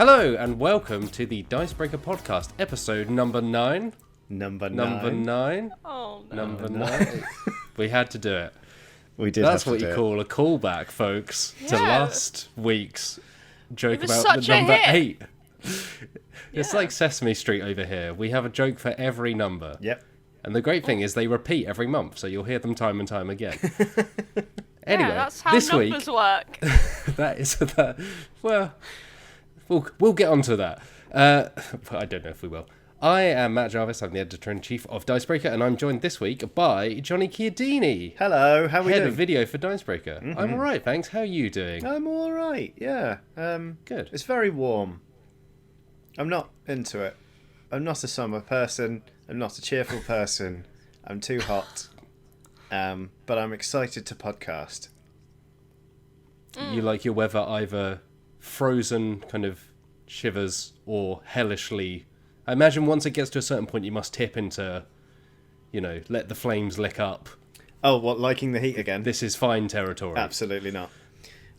Hello and welcome to the Dicebreaker podcast, episode number 9. Number 9. Oh, no. Number 9. We had to do it. We did. That's have what to you do call a callback, folks, to Yeah. last week's joke It was about such the a number hit. 8. It's Yeah. like Sesame Street over here. We have a joke for every number. Yep. And the great thing is they repeat every month, so you'll hear them time and time again. Anyway, Yeah, that's how this numbers week, work. that is that. Well, we'll get onto that. I don't know if we will. I am Matt Jarvis. I'm the editor-in-chief of Dicebreaker, and I'm joined this week by Johnny Chiodini, Hello, how are we head doing? of video for Dicebreaker. I'm all right, thanks. How are you doing? I'm all right, yeah. Good. It's very warm. I'm not into it. I'm not a summer person. I'm not a cheerful person. I'm too hot. But I'm excited to podcast. You like your weather either frozen, kind of shivers, or hellishly... I imagine once it gets to a certain point, you must tip into, let the flames lick up. Oh, what, liking the heat again? This is fine territory. Absolutely not.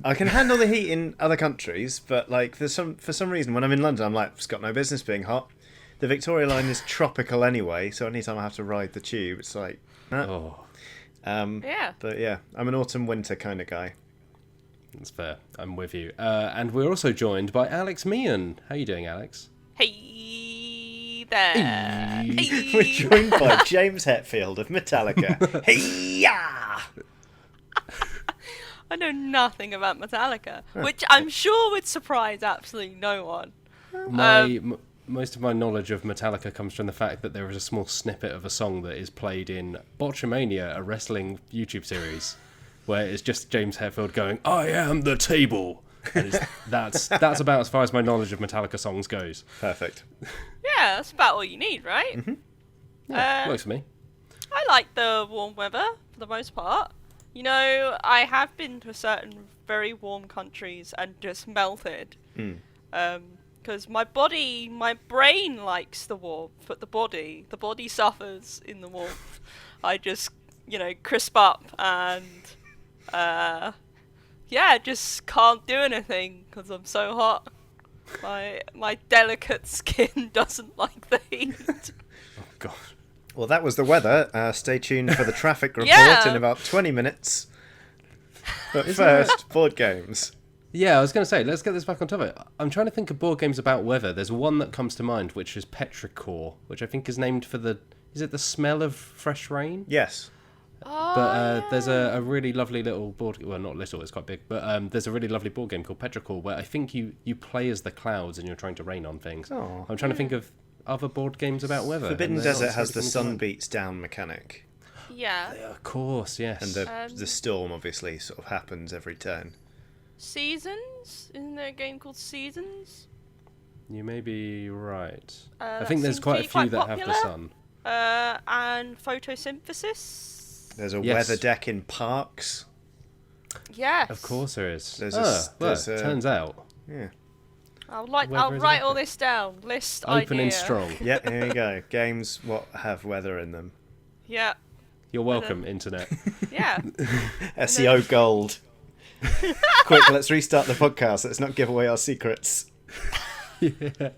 I can handle the heat in other countries, but for some reason, when I'm in London, I'm like, it's got no business being hot. The Victoria Line is tropical anyway, so anytime I have to ride the tube, it's like, nah. Oh, Yeah. But yeah, I'm an autumn-winter kind of guy. that's fair. I'm with you. And we're also joined by Alex Meehan. How you doing, Alex? Hey there. We're Hey. joined by James Hetfield of Metallica. Hey-ya! I know nothing about Metallica, which I'm sure would surprise absolutely no one. Most of my knowledge of Metallica comes from the fact that there is a small snippet of a song that is played in Botchamania, a wrestling YouTube series, where it's just James Hetfield going, "I am the table." And that's about as far as my knowledge of Metallica songs goes. Perfect. Yeah, that's about all you need, right? Mm-hmm. Yeah, works for me. I like the warm weather for the most part. I have been to certain very warm countries and just melted. Because my brain likes the warmth, but the body suffers in the warmth. I just, crisp up and, just can't do anything because I'm so hot. My delicate skin doesn't like the heat. Oh God. Well, that was the weather. Stay tuned for the traffic report Yeah. in about 20 minutes. But first, board games. Yeah, I was going to say, let's get this back on topic. I'm trying to think of board games about weather. There's one that comes to mind, which is Petrichor, which I think is named for is it the smell of fresh rain? Yes. But there's a really lovely little board... Well, not little, it's quite big. But there's a really lovely board game called Petrichor, where I think you play as the clouds and you're trying to rain on things. Oh. I'm trying to think of other board games about weather. Forbidden and they're Desert not has the really sun coming beats down mechanic. Yeah. to mind. Of course, yes. And the storm obviously sort of happens every turn. Seasons? Isn't there a game called Seasons? You may be right. I That think there's seems to quite a be few quite that have the popular. sun. And photosynthesis. There's a Yes. weather deck in parks. Yes. Of course there is. There's turns out. Yeah. I'll Weather is write an all epic. this down. List Opening idea. strong. Yeah, here you go. Games what have weather in them. Yeah. You're welcome, Internet. Yeah. SEO gold. Quick, let's restart the podcast. Let's not give away our secrets. Yeah.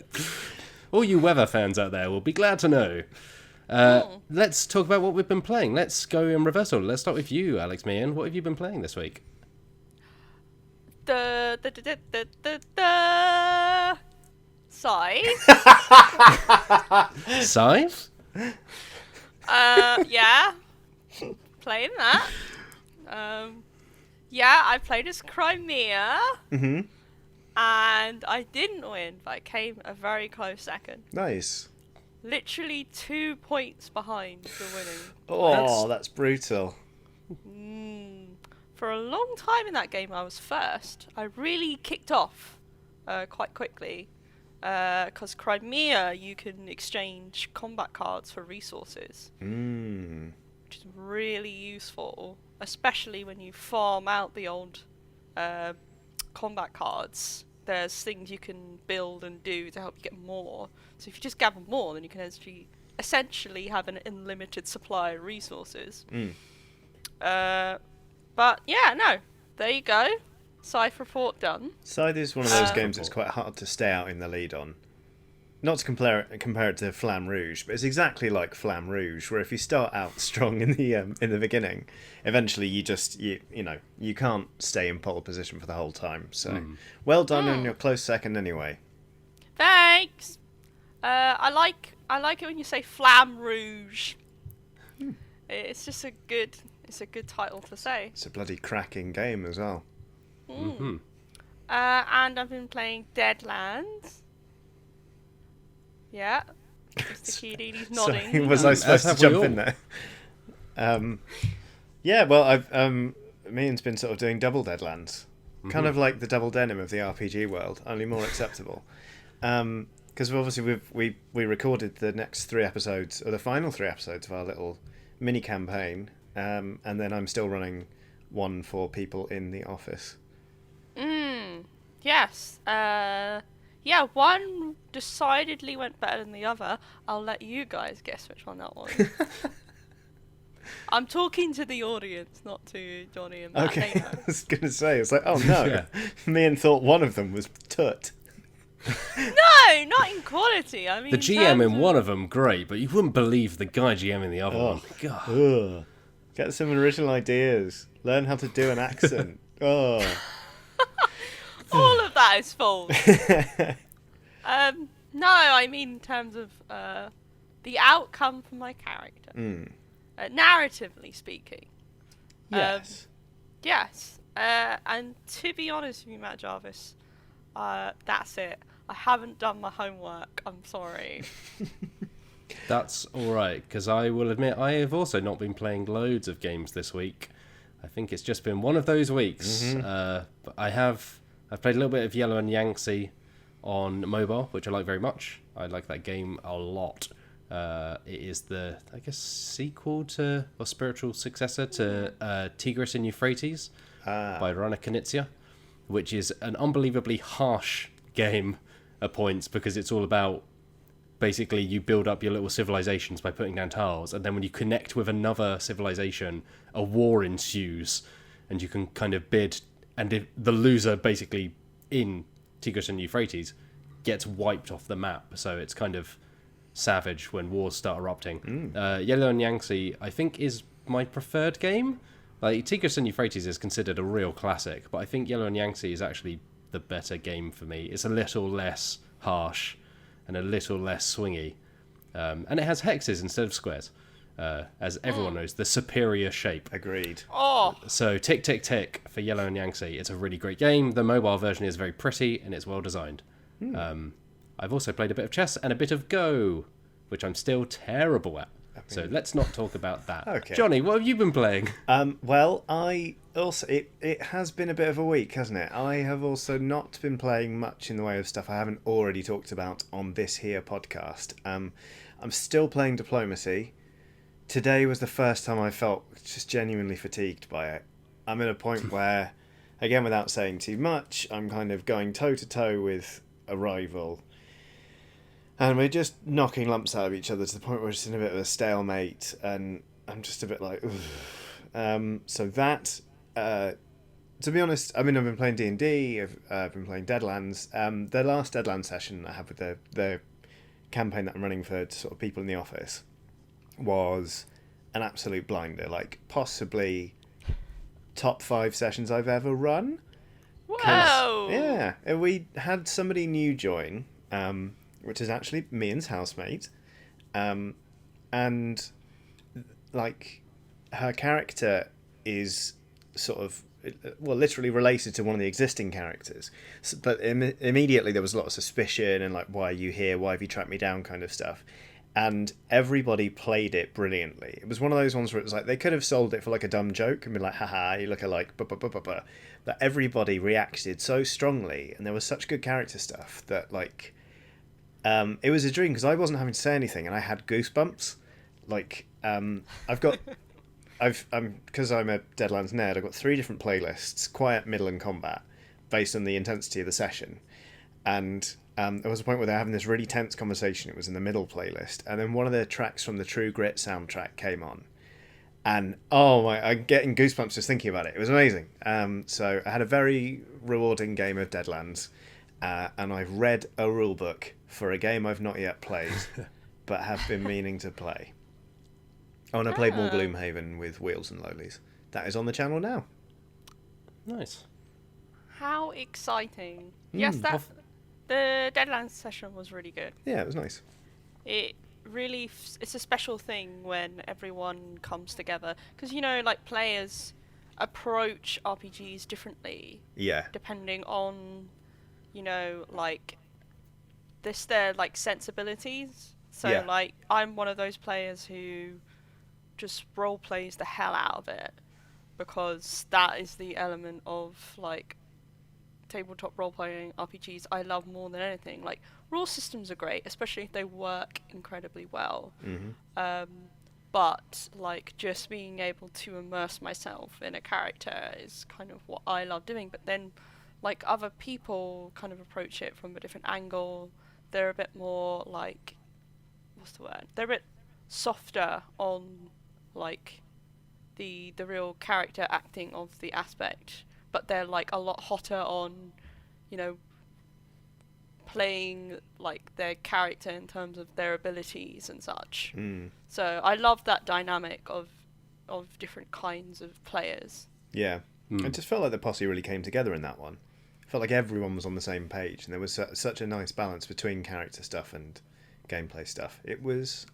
All you weather fans out there will be glad to know. Let's talk about what we've been playing. Let's go in reverse order. Let's start with you, Alex Meehan. What have you been playing this week? Scythe. Scythe? Yeah. Playing that. Yeah, I played as Crimea. Mm-hmm. And I didn't win, but I came a very close second. Nice. Literally 2 points behind for winning. Oh, that's brutal. For a long time in that game, I was first. I really kicked off quite quickly. Because Crimea, you can exchange combat cards for resources. Which is really useful. Especially when you farm out the old combat cards. There's things you can build and do to help you get more. So if you just gather more, then you can essentially have an unlimited supply of resources. But yeah, no. There you go. Scythe report done. Scythe is one of those games that's quite hard to stay out in the lead on. Not to compare it to Flamme Rouge, but it's exactly like Flamme Rouge, where if you start out strong in the beginning, eventually you can't stay in pole position for the whole time. So, well done on your close second anyway. Thanks. I like it when you say Flamme Rouge. It's just a good title to say. It's a bloody cracking game as well. And I've been playing Deadlands. Yeah. Mr. Keating, nodding. Sorry, was I supposed to jump in there? Yeah, well, Meehan's been sort of doing double Deadlands. Kind of like the double denim of the RPG world, only more acceptable. Because obviously we recorded the next 3 episodes, or the final 3 episodes of our little mini campaign, and then I'm still running one for people in the office. Yes. Yeah, one decidedly went better than the other. I'll let you guys guess which one that was. I'm talking to the audience, not to Johnny and Matt. Okay, I was going to say, it's like, oh no, Meehan thought one of them was tut. No, not in quality. I mean, the GM in one of them, great, but you wouldn't believe the guy GM in the other one. God. Ugh. Get some original ideas. Learn how to do an accent. Oh. All of that is false. No, I mean in terms of the outcome for my character. Narratively speaking. Yes. Yes. And to be honest with you, Matt Jarvis, that's it. I haven't done my homework. I'm sorry. That's alright, because I will admit I have also not been playing loads of games this week. I think it's just been one of those weeks. But I've played a little bit of Yellow and Yangtze on mobile, which I like very much. I like that game a lot. It is the, I guess, sequel to, or spiritual successor to Tigris and Euphrates by Rana Knizia, which is an unbelievably harsh game at points, because it's all about basically you build up your little civilizations by putting down tiles, and then when you connect with another civilization, a war ensues, and you can kind of bid, and if the loser basically in Tigris and Euphrates gets wiped off the map. So it's kind of savage when wars start erupting. Yellow and Yangtze, I think, is my preferred game. Like, Tigris and Euphrates is considered a real classic, but I think Yellow and Yangtze is actually the better game for me. It's a little less harsh and a little less swingy. And it has hexes instead of squares. As everyone knows, the superior shape. Agreed. Oh. So tick, tick, tick for Yellow and Yangtze. It's a really great game. The mobile version is very pretty and it's well designed. I've also played a bit of chess and a bit of Go, which I'm still terrible at. So let's not talk about that. Okay. Johnny, what have you been playing? Well, I also it has been a bit of a week, hasn't it? I have also not been playing much in the way of stuff I haven't already talked about on this here podcast. I'm still playing Diplomacy. Today was the first time I felt just genuinely fatigued by it. I'm at a point where, again, without saying too much, I'm kind of going toe-to-toe with a rival. And we're just knocking lumps out of each other to the point where we're just in a bit of a stalemate. And I'm just a bit like, ugh. So that, to be honest, I mean, I've been playing D&D, I've been playing Deadlands. The last Deadlands session I had with the campaign that I'm running for sort of people in the office was an absolute blinder, like possibly top 5 sessions I've ever run. Whoa! Yeah, and we had somebody new join, which is actually Meehan's housemate, and like her character is sort of, well, literally related to one of the existing characters, but immediately there was a lot of suspicion and like, why are you here, why have you tracked me down, kind of stuff. And everybody played it brilliantly. It was one of those ones where it was like, they could have sold it for like a dumb joke and been like, haha, you look alike, but everybody reacted so strongly, and there was such good character stuff that like, it was a dream, because I wasn't having to say anything and I had goosebumps. Like, because I'm a Deadlands nerd, I've got 3 different playlists: quiet, middle, and combat, based on the intensity of the session. And there was a point where they're having this really tense conversation. It was in the middle playlist, and then one of the tracks from the True Grit soundtrack came on, And I'm getting goosebumps just thinking about it. It was amazing. So I had a very rewarding game of Deadlands, and I've read a rule book for a game I've not yet played, but have been meaning to play. Oh, and I played more Gloomhaven with Wheels and Lowlies. That is on the channel now. Nice. How exciting! Yes, the Deadlands session was really good. Yeah, it was nice. It really it's a special thing when everyone comes together, because like players approach RPGs differently. Yeah. Depending on like their like sensibilities. So Yeah. like I'm one of those players who just role plays the hell out of it, because that is the element of like tabletop role-playing RPGs I love more than anything. Like, rule systems are great, especially if they work incredibly well. Mm-hmm. But like just being able to immerse myself in a character is kind of what I love doing. But then like other people kind of approach it from a different angle. They're a bit more like, what's the word? They're a bit softer on like the real character acting of the aspect, but they're like a lot hotter on, playing like their character in terms of their abilities and such. So I love that dynamic of different kinds of players. Yeah. I just felt like the posse really came together in that one. I felt like everyone was on the same page, and there was such a nice balance between character stuff and gameplay stuff. It was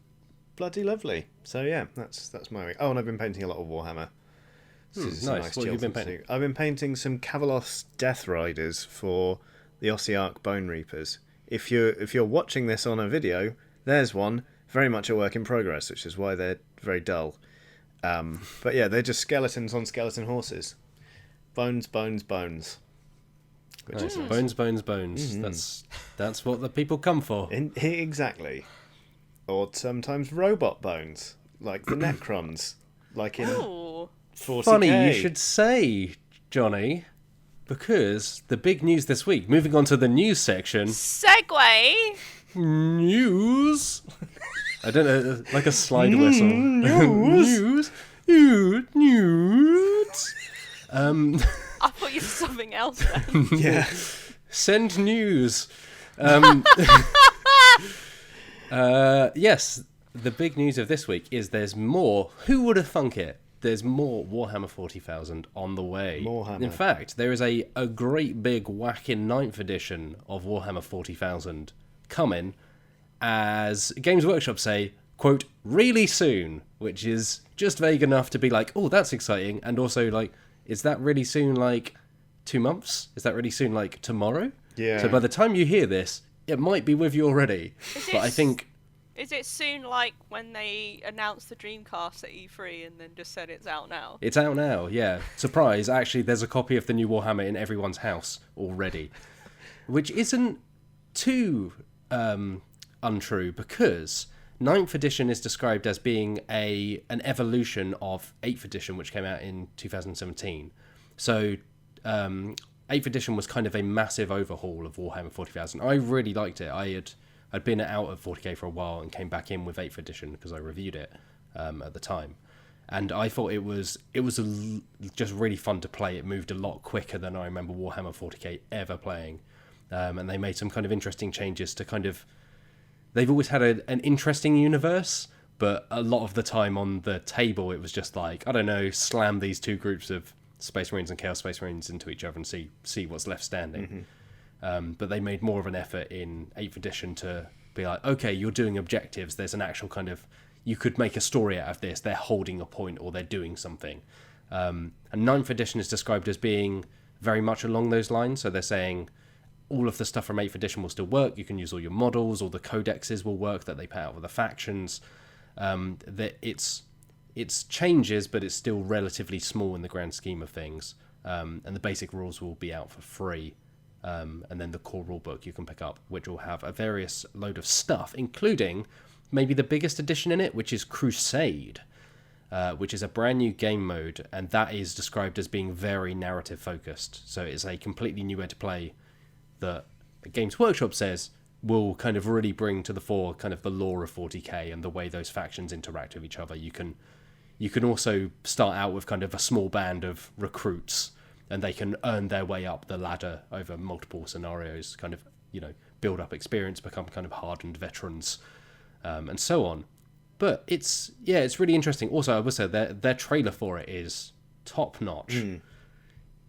bloody lovely. So yeah, that's my week. Oh, and I've been painting a lot of Warhammer. Nice. What have you been painting? I've been painting some Kavalos Death Riders for the Ossiarch Bone Reapers. If you're watching this on a video, there's one. Very much a work in progress, which is why they're very dull. But yeah, they're just skeletons on skeleton horses. Bones, bones, bones. Which is nice. Bones, bones, bones. Mm-hmm. That's what the people come for. Exactly. Or sometimes robot bones, like the Necrons, like in Ooh. 40K. Funny you should say, Johnny, because the big news this week, moving on to the news section. Segue! News! I don't know, like a slide whistle. News! News! I thought you said something else then. Yeah. Send news. Yes, the big news of this week is there's more. Who would have thunk it? There's more Warhammer 40,000 on the way. Warhammer. In fact, there is a great big whacking 9th edition of Warhammer 40,000 coming, as Games Workshop say, quote, really soon, which is just vague enough to be like, oh, that's exciting, and also like, is that really soon like 2 months? Is that really soon like tomorrow? Yeah. So by the time you hear this, it might be with you already. But I think... Is it soon like when they announced the Dreamcast at E3 and then just said it's out now? It's out now, yeah. Surprise, actually, there's a copy of the new Warhammer in everyone's house already. Which isn't too untrue, because 9th edition is described as being an evolution of 8th edition, which came out in 2017. So 8th edition was kind of a massive overhaul of Warhammer 40,000. I really liked it. I'd been out of 40k for a while and came back in with 8th edition because I reviewed it at the time. And I thought it was just really fun to play. It moved a lot quicker than I remember Warhammer 40k ever playing. And they made some kind of interesting changes to kind of... They've always had an interesting universe, but a lot of the time on the table it was just like, I don't know, slam these two groups of Space Marines and Chaos Space Marines into each other and see what's left standing. Mm-hmm. But they made more of an effort in 8th edition to be like, okay, you're doing objectives. There's an actual kind of... You could make a story out of this. They're holding a point or they're doing something. And 9th edition is described as being very much along those lines. So they're saying all of the stuff from 8th edition will still work. You can use all your models. All the codexes will work that they put out with the factions. That it's changes, but it's still relatively small in the grand scheme of things. And the basic rules will be out for free. And then the core rulebook you can pick up, which will have a various load of stuff, including maybe the biggest addition in it, which is Crusade, which is a brand new game mode, and that is described as being very narrative focused. So it's a completely new way to play that Games Workshop says will kind of really bring to the fore kind of the lore of 40k and the way those factions interact with each other. You can you can also start out with kind of a small band of recruits, and they can earn their way up the ladder over multiple scenarios, kind of, build up experience, become kind of hardened veterans, and so on. But it's really interesting. Also, I would say their trailer for it is top notch.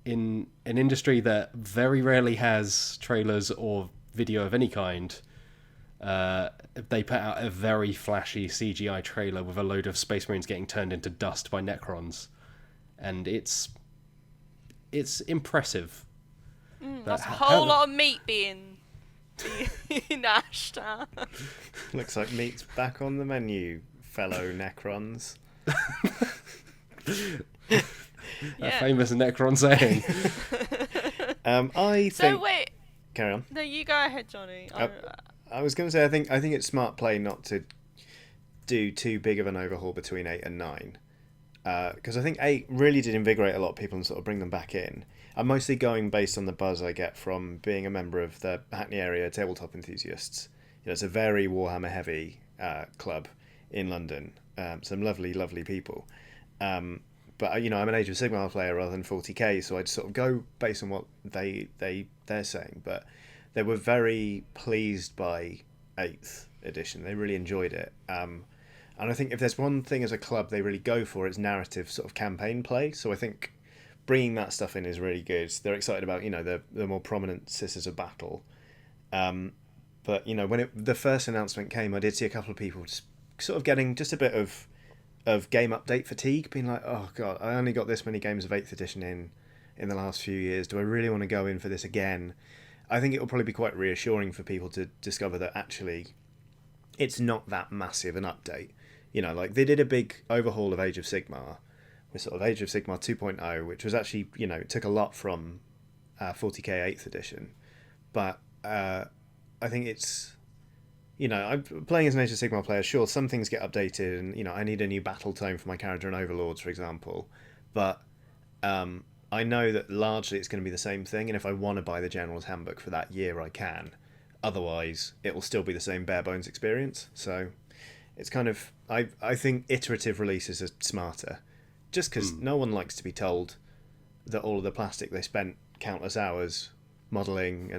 In an industry that very rarely has trailers or video of any kind, they put out a very flashy CGI trailer with a load of Space Marines getting turned into dust by Necrons, and it's impressive. That's a whole lot of meat being gnashed. Looks like meat's back on the menu, fellow Necrons. A famous Necron saying. Wait. Carry on. No, you go ahead, Johnny. I was going to say, I think it's smart play not to do too big of an overhaul between 8 and 9. Because I think 8 really did invigorate a lot of people and sort of bring them back in. I'm mostly going based on the buzz I get from being a member of the Hackney area tabletop enthusiasts. It's a very Warhammer heavy club in London. Some lovely, lovely people. But I'm an Age of Sigmar player rather than 40k, so I'd sort of go based on what they're saying. But they were very pleased by 8th edition. They really enjoyed it. And I think if there's one thing as a club they really go for, it's narrative sort of campaign play. So I think bringing that stuff in is really good. They're excited about the more prominent Sisters of Battle. But when the first announcement came, I did see a couple of people just sort of getting just a bit of game update fatigue, being like, oh god, I only got this many games of 8th edition in the last few years. Do I really want to go in for this again? I think it will probably be quite reassuring for people to discover that actually it's not that massive an update. Like they did a big overhaul of Age of Sigmar with sort of Age of Sigmar 2.0, which was actually, it took a lot from 40k 8th edition. But I think it's, I'm playing as an Age of Sigmar player. Sure, some things get updated, and I need a new battle tome for my character in Overlords, for example. But I know that largely it's going to be the same thing, and if I want to buy the General's Handbook for that year, I can. Otherwise, it will still be the same bare bones experience. So it's kind of, I think iterative releases are smarter, just because no one likes to be told that all of the plastic they spent countless hours modelling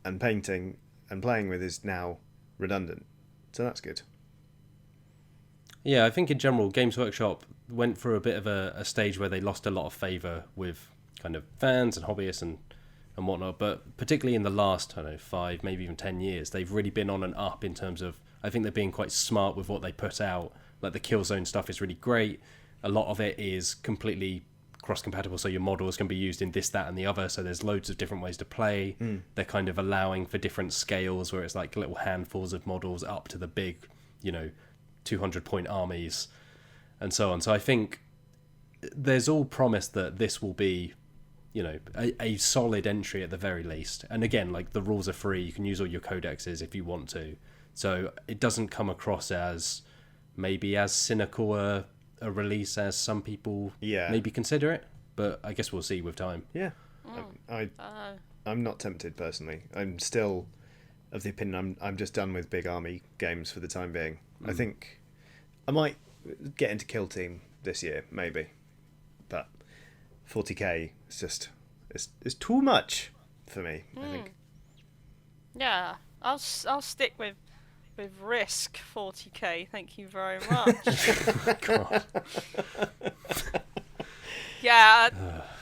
and painting and playing with is now redundant. So that's good. Yeah, I think in general, Games Workshop went through a bit of a stage where they lost a lot of favour with kind of fans and hobbyists and whatnot, but particularly in the last, 5, maybe even 10 years, they've really been on an up in terms of, I think they're being quite smart with what they put out. Like the Killzone stuff is really great. A lot of it is completely cross-compatible, so your models can be used in this, that, and the other, so there's loads of different ways to play. They're kind of allowing for different scales, where it's like little handfuls of models up to the big, 200-point armies, and so on. So I think there's all promise that this will be, a solid entry at the very least. And again, like the rules are free, you can use all your codexes if you want to. So it doesn't come across as maybe as cynical a release as some people maybe consider it, but I guess we'll see with time. Yeah. I'm not tempted personally. I'm still of the opinion I'm just done with big army games for the time being. I think I might get into Kill Team this year, maybe, but 40k is just it's too much for me. I think. Yeah, I'll stick with Risk 40k. Thank you very much. God. Yeah,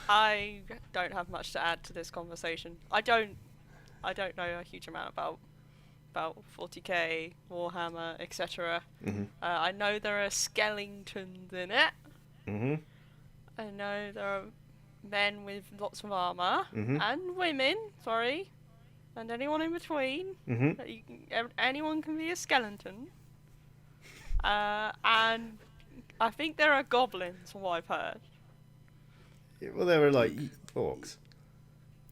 I don't have much to add to this conversation. I don't know a huge amount about 40k, Warhammer, etc. I know there are skeletons in it. I know there are men with lots of armor and women. Sorry, and anyone in between. Anyone can be a skeleton. And I think there are goblins, from what I've heard. Yeah, well, they were like orcs.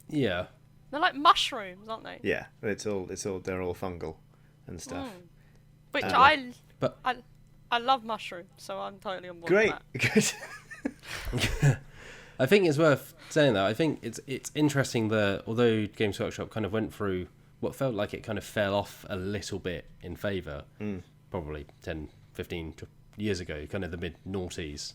Yeah. They're like mushrooms, aren't they? Yeah, it's all they're all fungal and stuff. Which I love mushrooms, so I'm totally on board Great. with that. I think it's worth saying that. I think it's interesting that although Games Workshop kind of went through what felt like it kind of fell off a little bit in favour, probably 10, 15 years ago, kind of the mid-noughties.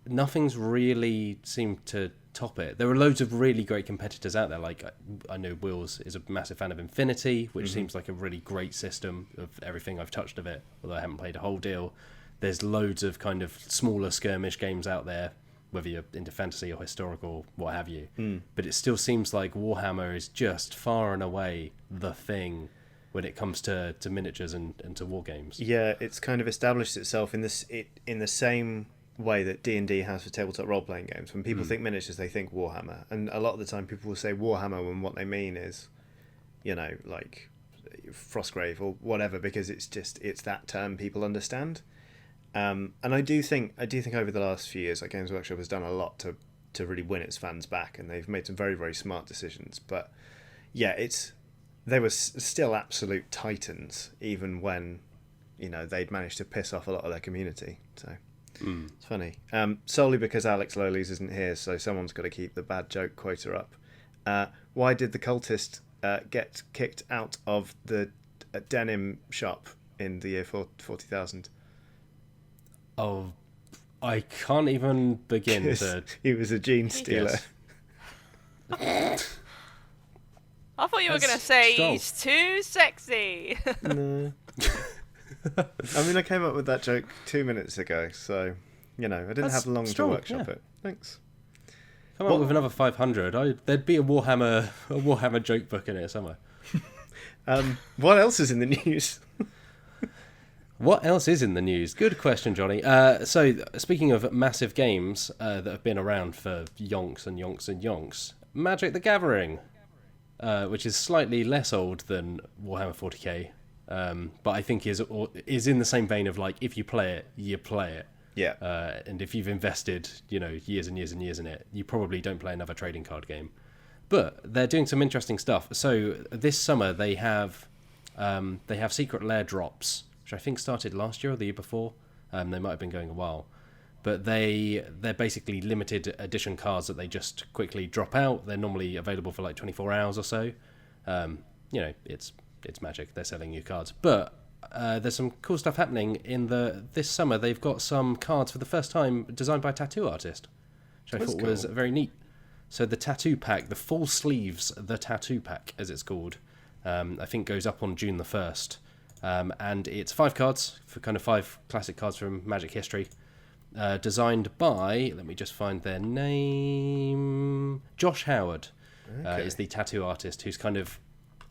Nothing's really seemed to top it. There are loads of really great competitors out there. Like, I know Wills is a massive fan of Infinity, which seems like a really great system of everything I've touched of it, although I haven't played a whole deal. There's loads of kind of smaller skirmish games out there, whether you're into fantasy or historical, what have you. But it still seems like Warhammer is just far and away the thing when it comes to miniatures and to war games. Yeah, it's kind of established itself in the same way that D&D has for tabletop role-playing games. When people think miniatures, they think Warhammer. And a lot of the time people will say Warhammer when what they mean is, like Frostgrave or whatever, because it's that term people understand. And I do think over the last few years, like, Games Workshop has done a lot to really win its fans back, and they've made some very, very smart decisions. But yeah, they were still absolute titans, even when they'd managed to piss off a lot of their community. So it's funny, solely because Alex Lowleys isn't here, so someone's got to keep the bad joke quota up. Why did the cultist get kicked out of the denim shop in the year 40,000? Oh, I can't even begin to... He was a jean stealer. Yes. I thought you were going to say he's too sexy. No. I mean, I came up with that joke 2 minutes ago, so, I didn't have long to workshop it. Thanks. Come up with another 500. There'd be a Warhammer joke book in it somewhere. What else is in the news? What else is in the news? Good question, Johnny. So, speaking of massive games that have been around for yonks and yonks and yonks, Magic the Gathering, which is slightly less old than Warhammer 40k, but I think is in the same vein of, like, if you play it, you play it. Yeah. And if you've invested, years and years and years in it, you probably don't play another trading card game. But they're doing some interesting stuff. So this summer they have Secret Lair drops, which I think started last year or the year before. They might have been going a while. But they're basically limited edition cards that they just quickly drop out. They're normally available for like 24 hours or so. It's Magic. They're selling new cards. But there's some cool stuff happening this summer. They've got some cards for the first time designed by a tattoo artist, which I thought was very neat. So the tattoo pack, the full sleeves, the tattoo pack, as it's called, I think goes up on June the 1st. And it's 5 cards, for kind of 5 classic cards from Magic history. Designed by, let me just find their name, Josh Howard. Is the tattoo artist who's kind of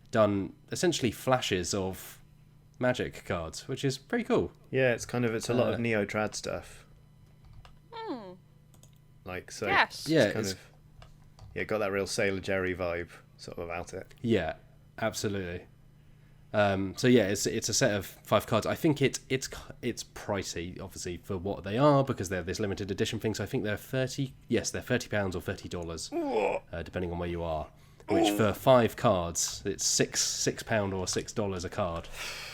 done essentially flashes of Magic cards, which is pretty cool. Yeah, it's a lot of neo-trad stuff. Like, so yes. got that real Sailor Jerry vibe sort of about it. Yeah, absolutely. It's a set of 5 cards. I think it's pricey, obviously, for what they are, because they're this limited edition thing. So I think they're £30 or $30, depending on where you are. Which for 5 cards, it's £6 or $6 a card.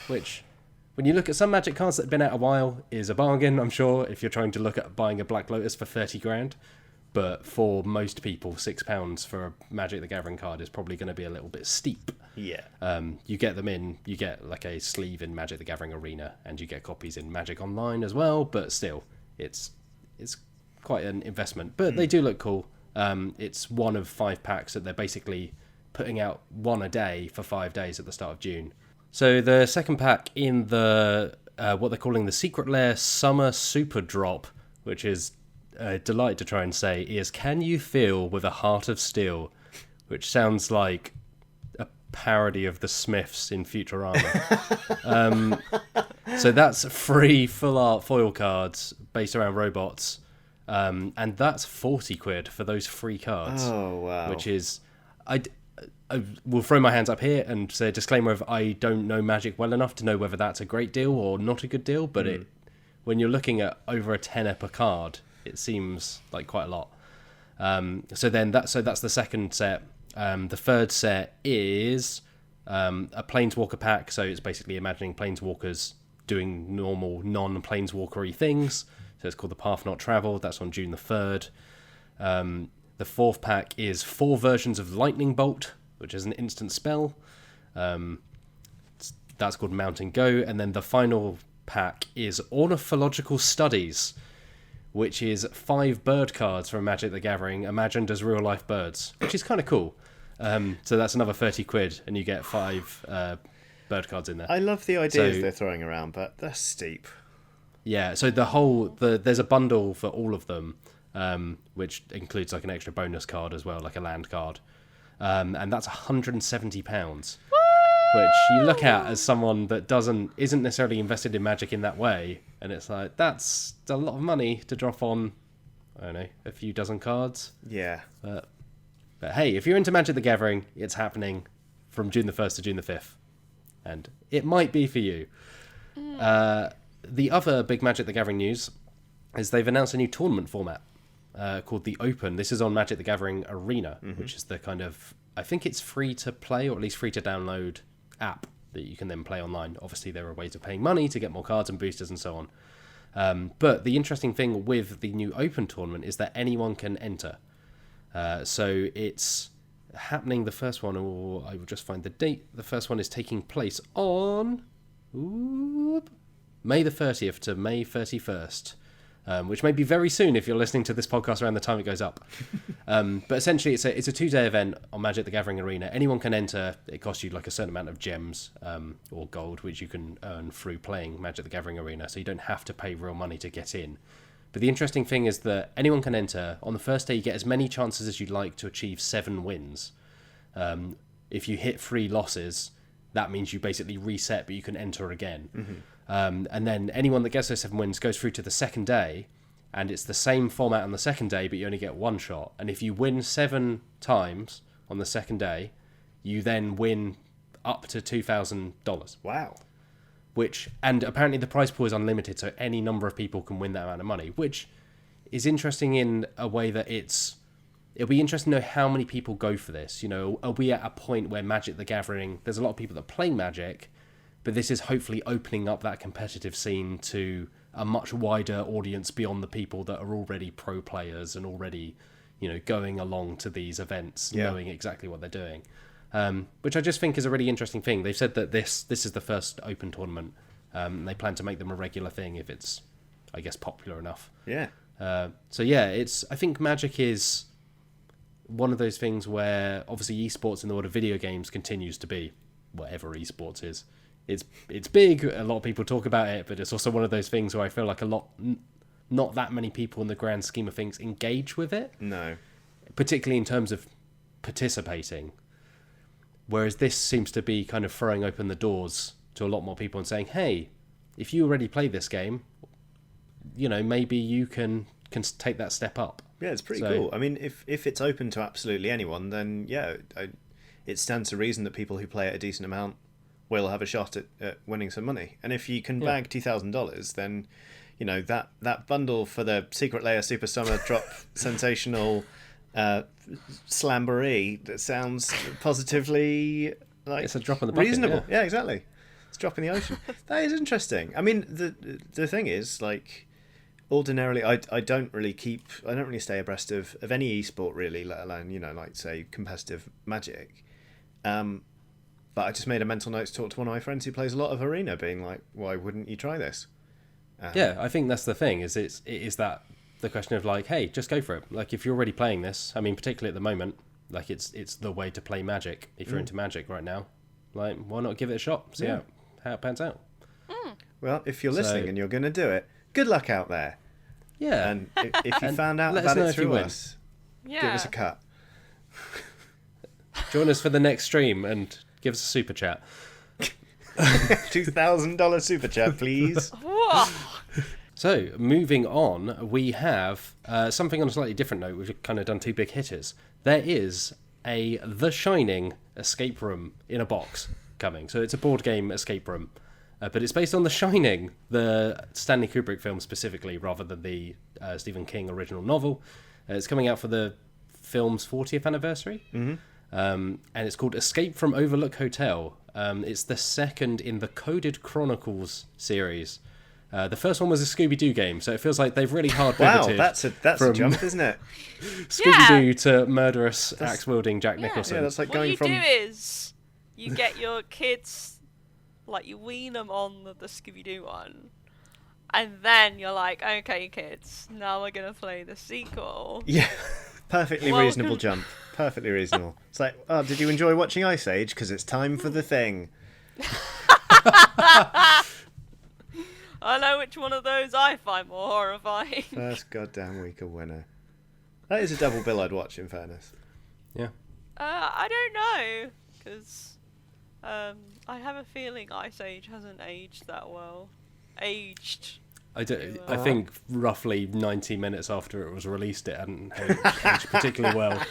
Which, when you look at some Magic cards that have been out a while, is a bargain, I'm sure, if you're trying to look at buying a Black Lotus for 30 grand. But for most people, £6 for a Magic the Gathering card is probably going to be a little bit steep. Yeah. You get them in, you get like a sleeve in Magic the Gathering Arena, and you get copies in Magic Online as well, but still, it's quite an investment. But they do look cool. It's one of 5 packs that they're basically putting out one a day for 5 days at the start of June. So the second pack in the what they're calling the Secret Lair Summer Super Drop, which is a delight to try and say, is Can You Feel with a Heart of Steel, which sounds like a parody of the Smiths in Futurama. So that's 3 full art foil cards based around robots, and that's 40 quid for those 3 cards. Oh, wow. Which is, I will throw my hands up here and say a disclaimer of I don't know Magic well enough to know whether that's a great deal or not a good deal, but when you're looking at over a tenner per card, it seems like quite a lot. So that's the second set. The third set is a Planeswalker pack. So it's basically imagining Planeswalkers doing normal non-Planeswalker-y things. So it's called the Path Not Traveled. That's on June the 3rd. The fourth pack is 4 versions of Lightning Bolt, which is an instant spell. That's called Mount and Go. And then the final pack is Ornithological Studies, which is 5 bird cards from Magic the Gathering imagined as real-life birds, which is kind of cool. So that's another 30 quid, and you get 5 bird cards in there. I love the ideas they're throwing around, but they're steep. Yeah, so there's a bundle for all of them, which includes like an extra bonus card as well, like a land card. And that's £170, which you look at as someone that isn't necessarily invested in Magic in that way, and it's like, that's a lot of money to drop on, I don't know, a few dozen cards. Yeah. But hey, if you're into Magic the Gathering, it's happening from June the 1st to June the 5th, and it might be for you. The other big Magic the Gathering news is they've announced a new tournament format called the Open. This is on Magic the Gathering Arena, which is the kind of, I think it's free to play, or at least free to download app that you can then play online. Obviously, there are ways of paying money to get more cards and boosters and so on. But the interesting thing with the new Open tournament is that anyone can enter. So it's happening, the first one, or I will just find the date. The first one is taking place on May the 30th to May 31st. Which may be very soon if you're listening to this podcast around the time it goes up. But essentially, it's a 2-day event on Magic the Gathering Arena. Anyone can enter. It costs you like a certain amount of gems or gold, which you can earn through playing Magic the Gathering Arena. So you don't have to pay real money to get in. But the interesting thing is that anyone can enter. On the first day, you get as many chances as you'd like to achieve 7 wins. If you hit 3 losses, that means you basically reset, but you can enter again. And then anyone that gets those 7 wins goes through to the second day, and it's the same format on the second day, but you only get 1 shot. And if you win 7 times on the second day, you then win up to $2,000. Wow. And apparently the prize pool is unlimited, so any number of people can win that amount of money, which is interesting in a way that it'll be interesting to know how many people go for this. You know, are we at a point where Magic the Gathering, there's a lot of people that play Magic, but this is hopefully opening up that competitive scene to a much wider audience beyond the people that are already pro players and already, you know, going along to these events, knowing exactly what they're doing. Which I just think is a really interesting thing. They've said that this is the first Open tournament. They plan to make them a regular thing if it's, I guess, popular enough. Yeah. So yeah, I think Magic is one of those things where obviously esports in the world of video games continues to be whatever esports is. It's big. A lot of people talk about it, but it's also one of those things where I feel like not that many people in the grand scheme of things engage with it. No. Particularly in terms of participating. Whereas this seems to be kind of throwing open the doors to a lot more people and saying, hey, if you already play this game, you know, maybe you can take that step up. Yeah, it's pretty cool. I mean, if it's open to absolutely anyone, then yeah, it stands to reason that people who play it a decent amount will have a shot at winning some money. And if you can bag $2,000, then, you know, that bundle for the Secret Lair Super Summer Drop Sensational Slamboree, that sounds positively like it's a drop in the bucket, reasonable. Yeah, exactly. It's a drop in the ocean. That is interesting. I mean, the thing is, like, ordinarily I don't really stay abreast of any esport really, let alone, you know, like say competitive Magic. But I just made a mental note to talk to one of my friends who plays a lot of Arena, being like, why wouldn't you try this? Yeah, I think that's the thing, is it is that the question of like, hey, just go for it. Like, if you're already playing this, I mean, particularly at the moment, like it's the way to play Magic. If you're into Magic right now, like, why not give it a shot? See how it pans out. Well, if you're listening and you're going to do it, good luck out there. Yeah. And if you found out about it through us, give us a cut. Join us for the next stream and give us a super chat. $2,000 super chat, please. So, moving on, we have something on a slightly different note. We've kind of done 2 big hitters. There is a The Shining escape room in a box coming. So it's a board game escape room. But it's based on The Shining, the Stanley Kubrick film specifically, rather than the Stephen King original novel. It's coming out for the film's 40th anniversary. And it's called Escape from Overlook Hotel. It's the second in the Coded Chronicles series. The first one was a Scooby-Doo game, so it feels like they've really hard pivoted. Wow, that's a jump, isn't it? Scooby-Doo to murderous, axe-wielding Jack Nicholson. Yeah, that's like what going you from... do is you get your kids, like, you wean them on the Scooby-Doo one, And then you're like, okay, kids, now we're gonna play the sequel. Yeah, perfectly Welcome. reasonable jump. Perfectly reasonable. It's like, oh, did you enjoy watching Ice Age? Because it's time for the thing. I know which one of those I find more horrifying. First goddamn week of winter. That is a double bill I'd watch, in fairness. Yeah. I don't know, because I have a feeling Ice Age hasn't aged that well. I think roughly 90 minutes after it was released, it hadn't aged particularly well.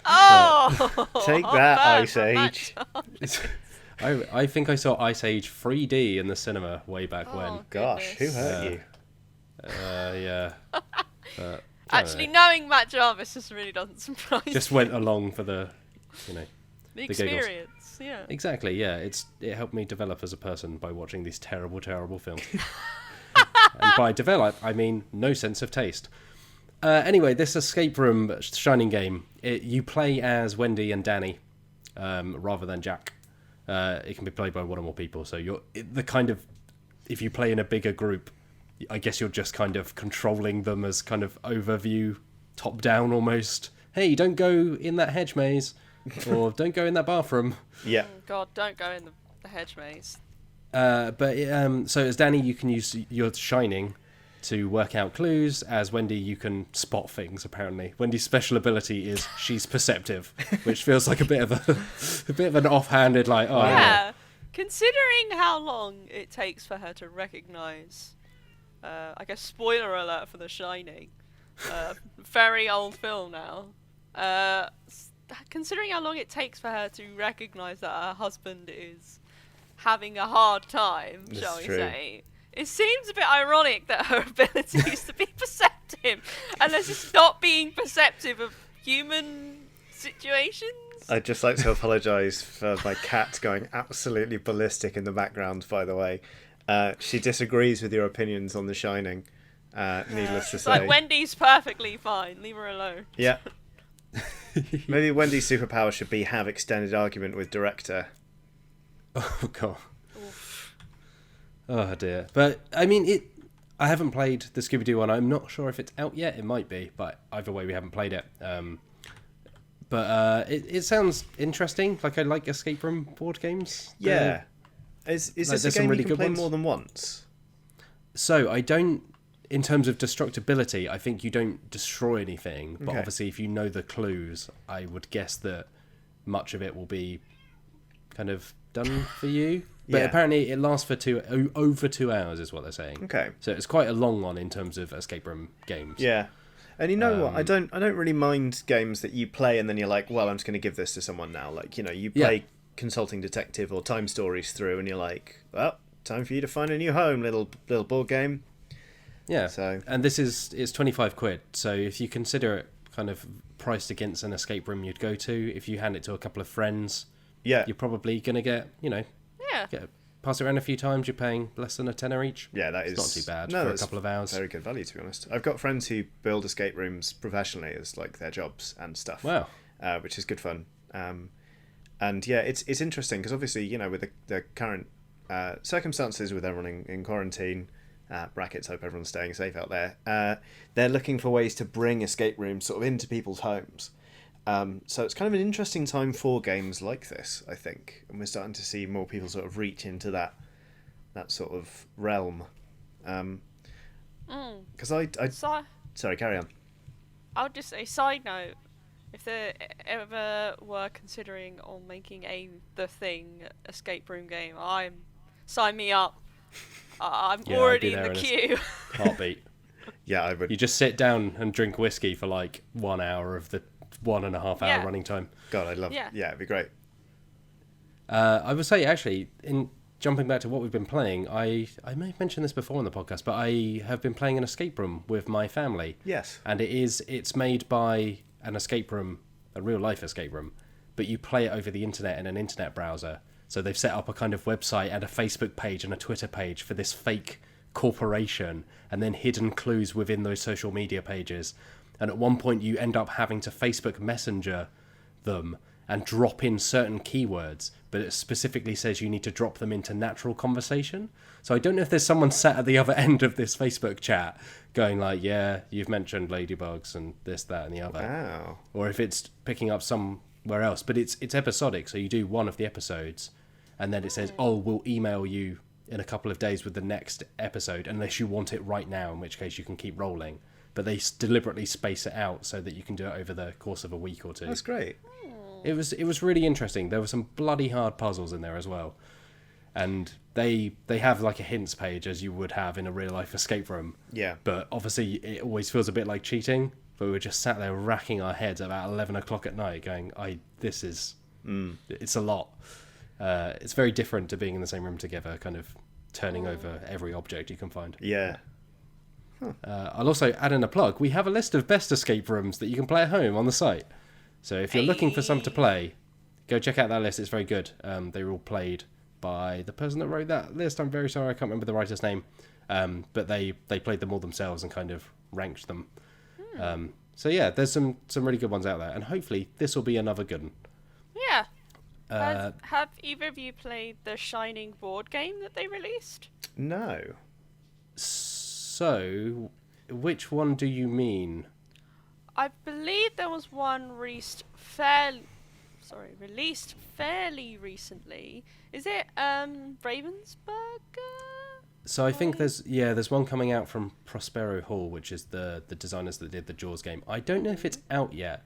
Oh! Take that, Bad Ice from that Age. charge. I think I saw Ice Age 3D in the cinema way back when. Oh, Gosh, who goodness. hurt you? Yeah. But, Actually, knowing Matt Jarvis just really doesn't surprise just me. went along for the The giggles. experience, yeah. Exactly, yeah. It helped me develop as a person by watching these terrible, terrible films. And by develop, I mean no sense of taste. Anyway, this escape room shining game, you play as Wendy and Danny rather than Jack. It can be played by one or more people, so you're the kind of, if you play in a bigger group, I guess you're just kind of controlling them as kind of overview, top down almost. Hey, don't go in that hedge maze, or don't go in that bathroom. Yeah. Oh, God, don't go in the hedge maze. So as Danny, you can use your shining to work out clues. As Wendy, you can spot things. Apparently, Wendy's special ability is she's perceptive, which feels like a bit of an offhanded like. Oh, Yeah. Considering how long it takes for her to recognise, I guess spoiler alert for The Shining, very old film now. Considering how long it takes for her to recognise that her husband is having a hard time, That's shall we true. say, it seems a bit ironic that her ability is to be perceptive, unless it's not being perceptive of human situations. I'd just like to apologise for my cat going absolutely ballistic in the background, by the way. She disagrees with your opinions on The Shining, needless to It's say. like, Wendy's perfectly fine, leave her alone. Yeah. Maybe Wendy's superpower should be have extended argument with director. Oh god. Oof. Oh dear. But I mean, I haven't played the Scooby-Doo one. I'm not sure if it's out yet. It might be, but either way, we haven't played it. But it sounds interesting. Like I like escape room board games. Yeah. Is this there's a some game really you can good play ones. more than once? So I don't. In terms of destructibility, I think you don't destroy anything. But Okay. obviously, if you know the clues, I would guess that much of it will be kind of done for you. But Yeah. apparently, it lasts for over 2 hours, is what they're saying. Okay. So it's quite a long one in terms of escape room games. Yeah. And you know what? I don't really mind games that you play and then you're like, well, I'm just going to give this to someone now. Like, you know, you play Consulting Detective or Time Stories through and you're like, well, time for you to find a new home, little board game. Yeah. So- And it's 25 quid. So if you consider it kind of priced against an escape room you'd go to, if you hand it to a couple of friends, Yeah. you're probably going to get, Yeah. pass it around a few times, you're paying less than a tenner each. Yeah, that is It's not too bad no, for a that's couple of hours. Very good value, to be honest. I've got friends who build escape rooms professionally as like their jobs and stuff. Wow. Which is good fun. And yeah, it's interesting because obviously, you know, with the current circumstances with everyone in quarantine, brackets, hope everyone's staying safe out there, they're looking for ways to bring escape rooms sort of into people's homes. So it's kind of an interesting time for games like this, I think. And we're starting to see more people sort of reach into that sort of realm. Because Sorry, carry on. I would just say, side note, if they ever were considering on making The Thing escape room game, sign me up. I'm Yeah, I'd already be in there the in queue. Heartbeat. Yeah, I would. You just sit down and drink whiskey for like 1 hour of the 1.5 hour Yeah. running time. God, I'd love. Yeah. Yeah, it'd be great. I would say, actually, in jumping back to what we've been playing, I may have mentioned this before on the podcast, but I have been playing an escape room with my family. Yes. And it's made by an escape room, a real life escape room, but you play it over the internet in an internet browser. So they've set up a kind of website and a Facebook page and a Twitter page for this fake corporation, and then hidden clues within those social media pages. And at one point you end up having to Facebook Messenger them and drop in certain keywords, but it specifically says you need to drop them into natural conversation. So I don't know if there's someone sat at the other end of this Facebook chat going like, yeah, you've mentioned ladybugs and this, that, and the other. Wow. Or if it's picking up somewhere else. But it's episodic, so you do one of the episodes, and then it says, oh, we'll email you in a couple of days with the next episode, unless you want it right now, in which case you can keep rolling. But they deliberately space it out so that you can do it over the course of a week or two. That's great. It was really interesting. There were some bloody hard puzzles in there as well. And they have like a hints page, as you would have in a real life escape room. Yeah. But obviously it always feels a bit like cheating. But we were just sat there racking our heads at about 11 o'clock at night going, it's a lot. It's very different to being in the same room together, kind of turning over every object you can find. Yeah. I'll also add in a plug. We have a list of best escape rooms that you can play at home on the site. So if you're looking for some to play, go check out that list. It's very good. They were all played by the person that wrote that list. I'm very sorry, I can't remember the writer's name. But they played them all themselves and kind of ranked them. So yeah, there's some really good ones out there. And hopefully this will be another good one. Yeah. Have either of you played the Shining board game that they released? No. So, which one do you mean? I believe there was one released fairly recently. Is it Ravensburger? So I think there's one coming out from Prospero Hall, which is the designers that did the Jaws game. I don't know if it's out yet,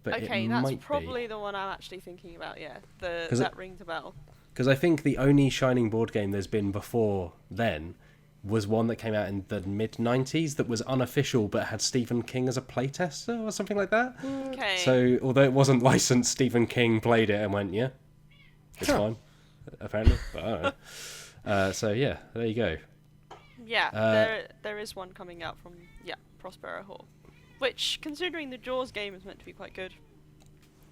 but okay, it that's might probably be. the one I'm actually thinking about. Yeah, that rings a bell. Because I think the only Shining board game there's been before then was one that came out in the mid-90s that was unofficial but had Stephen King as a playtester or something like that. Okay. So although it wasn't licensed, Stephen King played it and went, yeah, it's fine, apparently. But I don't know. So yeah, there you go. Yeah, there is one coming out from Prospero Hall, which, considering the Jaws game, is meant to be quite good.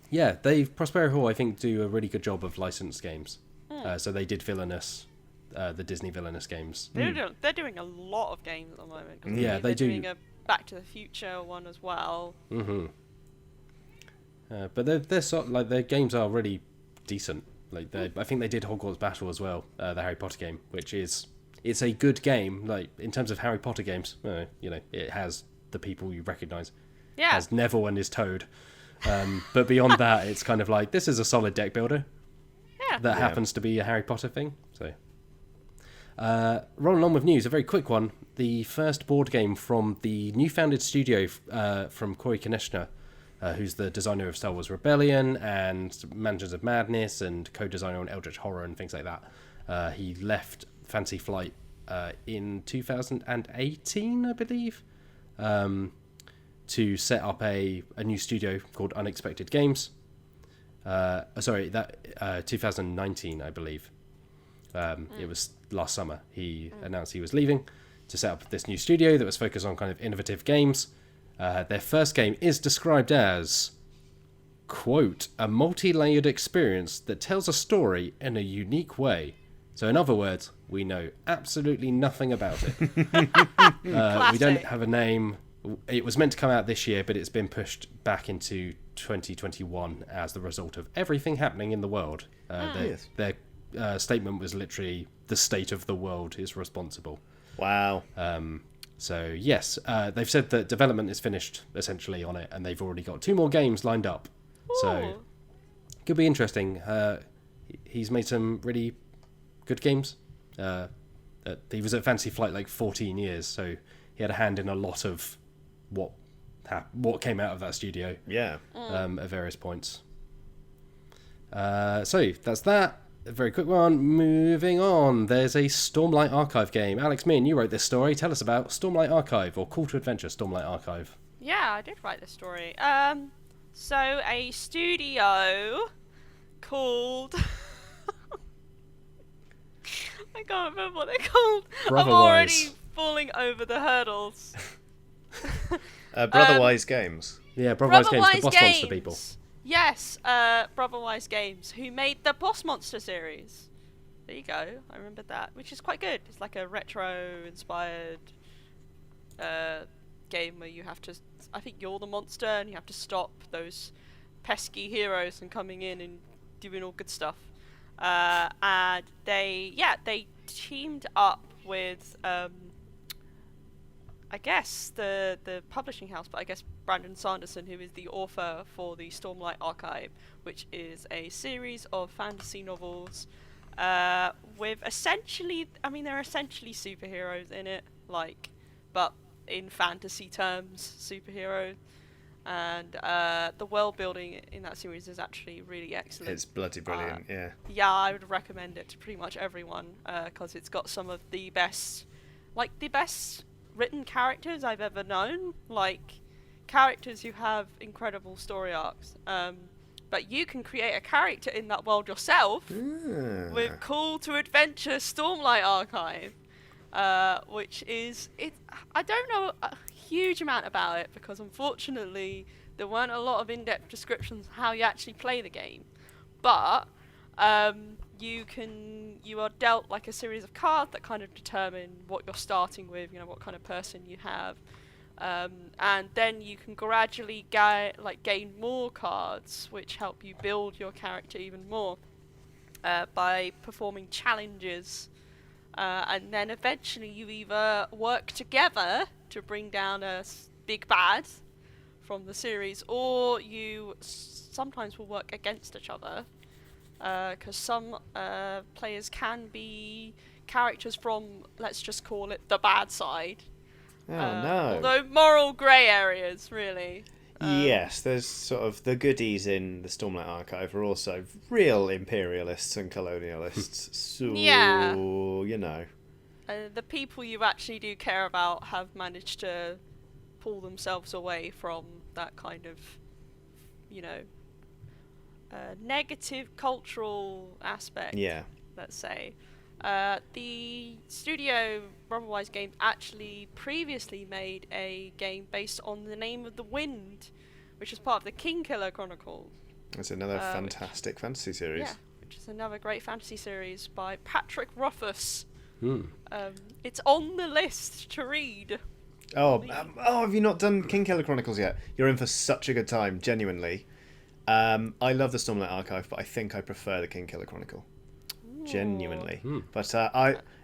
Yeah, Prospero Hall I think do a really good job of licensed games. So they did Villainous. The Disney Villainous games. They're doing a lot of games at the moment. Yeah, they do. They're doing a Back to the Future one as well. Mm-hmm. But they're sort like their games are really decent. Like I think they did Hogwarts Battle as well, the Harry Potter game, which it's a good game. Like in terms of Harry Potter games, it has the people you recognise. Yeah. It has Neville and his Toad. But beyond that, it's kind of like this is a solid deck builder. Yeah. That happens to be a Harry Potter thing. So. Rolling on with news, a very quick one. The first board game from the new founded studio from Corey Konechner, who's the designer of Star Wars Rebellion and Mansions of Madness and co-designer on Eldritch Horror and things like that. He left Fantasy Flight in 2018, I believe, to set up a new studio called Unexpected Games. 2019, I believe. It was last summer. He announced he was leaving to set up this new studio that was focused on kind of innovative games. Their first game is described as, quote, a multi-layered experience that tells a story in a unique way. So in other words, we know absolutely nothing about it. We don't have a name. It was meant to come out this year, but it's been pushed back into 2021 as the result of everything happening in the world. Their statement was literally, the state of the world is responsible. Wow. So yes, they've said that development is finished essentially on it, and they've already got 2 more games lined up. Ooh. So could be interesting. He's made some really good games. He was at Fantasy Flight like 14 years, so he had a hand in a lot of what came out of that studio. Yeah. At various points. So that's that. A very quick one. Moving on. There's a Stormlight Archive game. Alex Meehan, you wrote this story. Tell us about Stormlight Archive, or Call to Adventure Stormlight Archive. Yeah, I did write this story. So a studio called I can't remember what they're called. I'm already falling over the hurdles. Brotherwise Games. Yeah, Brotherwise Games, the Boss Monster people. Yes, Brotherwise Games, who made the Boss Monster series. There you go, I remembered that, which is quite good. It's like a retro-inspired game where you have to, I think you're the monster and you have to stop those pesky heroes and coming in and doing all good stuff. And they teamed up with I guess the publishing house, but I guess Brandon Sanderson, who is the author for the Stormlight Archive, which is a series of fantasy novels with essentially, I mean, they're essentially superheroes in it, like, but in fantasy terms, superheroes. And the world building in that series is actually really excellent. It's bloody brilliant, yeah. Yeah, I would recommend it to pretty much everyone because it's got some of the best written characters I've ever known. Like, characters who have incredible story arcs. But you can create a character in that world yourself with Call to Adventure Stormlight Archive, which is... I don't know a huge amount about it because unfortunately there weren't a lot of in-depth descriptions of how you actually play the game. But you are dealt like a series of cards that kind of determine what you're starting with, you know, what kind of person you have. And then you can gradually gain more cards, which help you build your character even more by performing challenges. And then eventually you either work together to bring down a big bad from the series, or you sometimes will work against each other. Because some players can be characters from, let's just call it, the bad side. Oh, no. Although moral grey areas, really. Yes, there's sort of the goodies in the Stormlight Archive are also real imperialists and colonialists. So, Yeah. you know. The people you actually do care about have managed to pull themselves away from that kind of, you know, negative cultural aspect, Yeah. let's say. The studio Rubberwise Games actually previously made a game based on the Name of the Wind, which is part of the Kingkiller Chronicles. That's another fantastic fantasy series. Yeah, which is another great fantasy series by Patrick Rothfuss. It's on the list to read. Have you not done Kingkiller Chronicles yet? You're in for such a good time, genuinely. I love the Stormlight Archive, but I think I prefer the Kingkiller Chronicle. Genuinely. But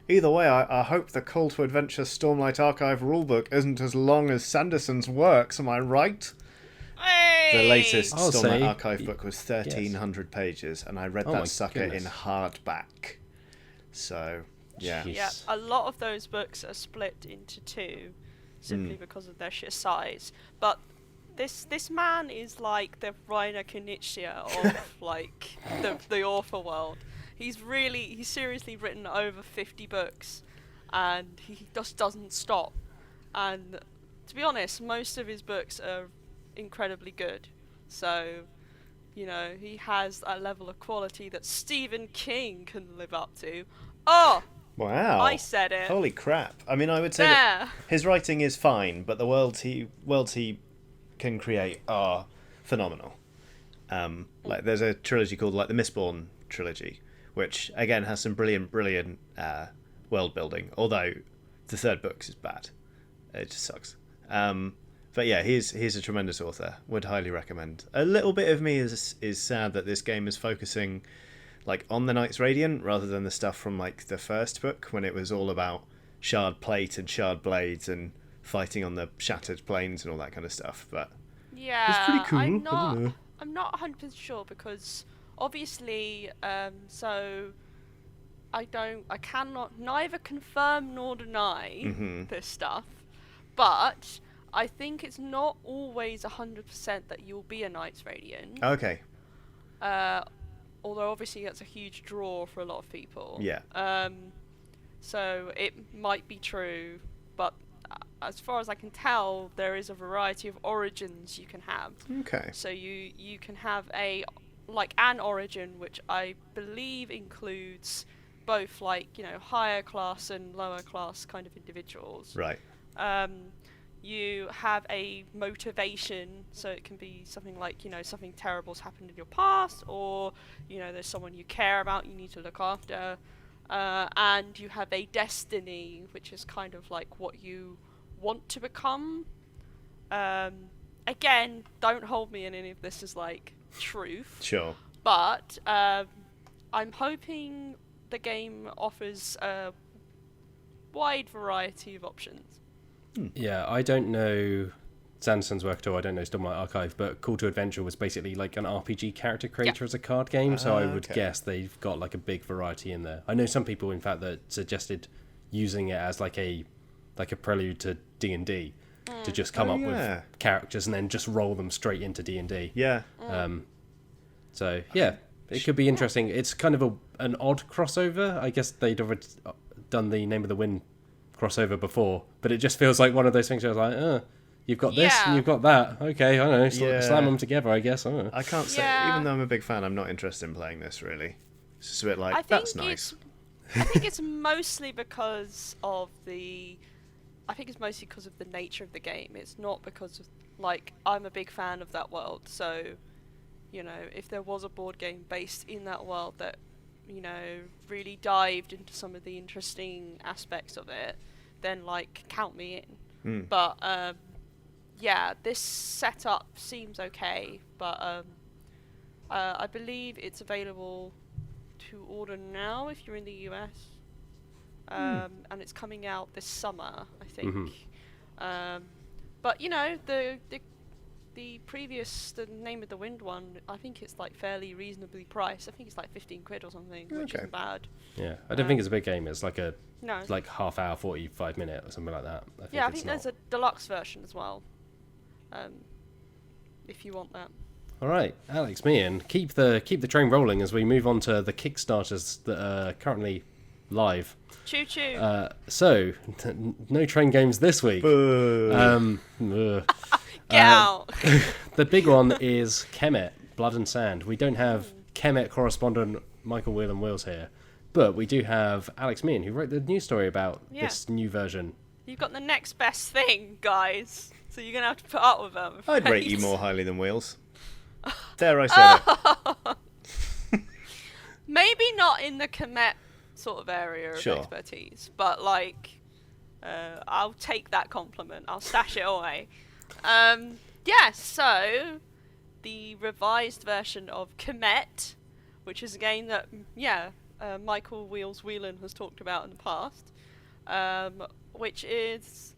either way, I hope the Call to Adventure Stormlight Archive rulebook isn't as long as Sanderson's works, am I right? Hey! The latest I'll Stormlight say Archive book was 1,300 pages, and I read Oh my that sucker goodness. in hardback. So, yeah. Jeez. Yeah, a lot of those books are split into two, simply because of their sheer size. But this man is like the Rainer Knizia of like the author world. He's seriously written over 50 books, and he just doesn't stop. And to be honest, most of his books are incredibly good. So, you know, he has a level of quality that Stephen King can live up to. Oh, Wow. I said it. Holy crap. I mean, I would say that There. his writing is fine, but the worlds he can create are phenomenal. Like there's a trilogy called like the Mistborn trilogy, which again has some brilliant world building. Although the third book is bad, it just sucks. But yeah, he's a tremendous author. Would highly recommend. A little bit of me is sad that this game is focusing like on the Knights Radiant rather than the stuff from like the first book when it was all about shard plate and shard blades and fighting on the shattered plains and all that kind of stuff. But Yeah, it's pretty cool. I'm not 100% sure because obviously, so I cannot neither confirm nor deny this stuff, but I think it's not always 100% that you'll be a Knights Radiant. Okay. Although obviously that's a huge draw for a lot of people. Yeah. So it might be true, but as far as I can tell, there is a variety of origins you can have. Okay. So you can have an origin which I believe includes both like, you know, higher class and lower class kind of individuals. Right. You have a motivation, so it can be something like, you know, something terrible's happened in your past, or, you know, there's someone you care about you need to look after, and you have a destiny, which is kind of like what you want to become. Again, don't hold me in any of this as like truth. Sure. But I'm hoping the game offers a wide variety of options. Yeah, I don't know Sanderson's work at all. I don't know Stormlight Archive, but Call to Adventure was basically like an RPG character creator as a card game, so I would guess they've got like a big variety in there. I know some people, in fact, that suggested using it as like a prelude to D&D, to just come up with characters and then just roll them straight into D&D. Yeah. So yeah, it could be interesting. It's kind of an odd crossover. I guess they'd already done the Name of the Wind crossover before, but it just feels like one of those things where I was like, you've got this and you've got that. Okay, I don't know, slam them together, I guess. I don't know. I can't say, even though I'm a big fan, I'm not interested in playing this, really. It's just a bit like, that's nice. I think it's mostly because of the nature of the game. It's not because of, like, I'm a big fan of that world, so, you know, if there was a board game based in that world that, you know, really dived into some of the interesting aspects of it, then, like, count me in. But, yeah, this setup seems okay, but I believe it's available to order now if you're in the US. And it's coming out this summer, I think. But you know, the previous, the Name of the Wind one, I think it's like fairly reasonably priced. I think it's like 15 quid or something, which isn't bad. Yeah, I don't think it's a big game. It's like like half hour, 45-minute or something like that. I think there's a deluxe version as well. If you want that. All right, Alex, Meehan, keep the train rolling as we move on to the Kickstarters that are currently live. Choo choo. So, no train games this week. Get out. The big one is Kemet, Blood and Sand. We don't have Kemet correspondent Michael Whelan Wills here, but we do have Alex Meehan, who wrote the news story about this new version. You've got the next best thing, guys. So you're going to have to put up with them. I'd rate you more highly than Wheels. Dare I say it? Maybe not in the Kemet sort of area of expertise, but like, I'll take that compliment. I'll stash it away. So the revised version of Kemet, which is a game that, Michael Whelan has talked about in the past, which is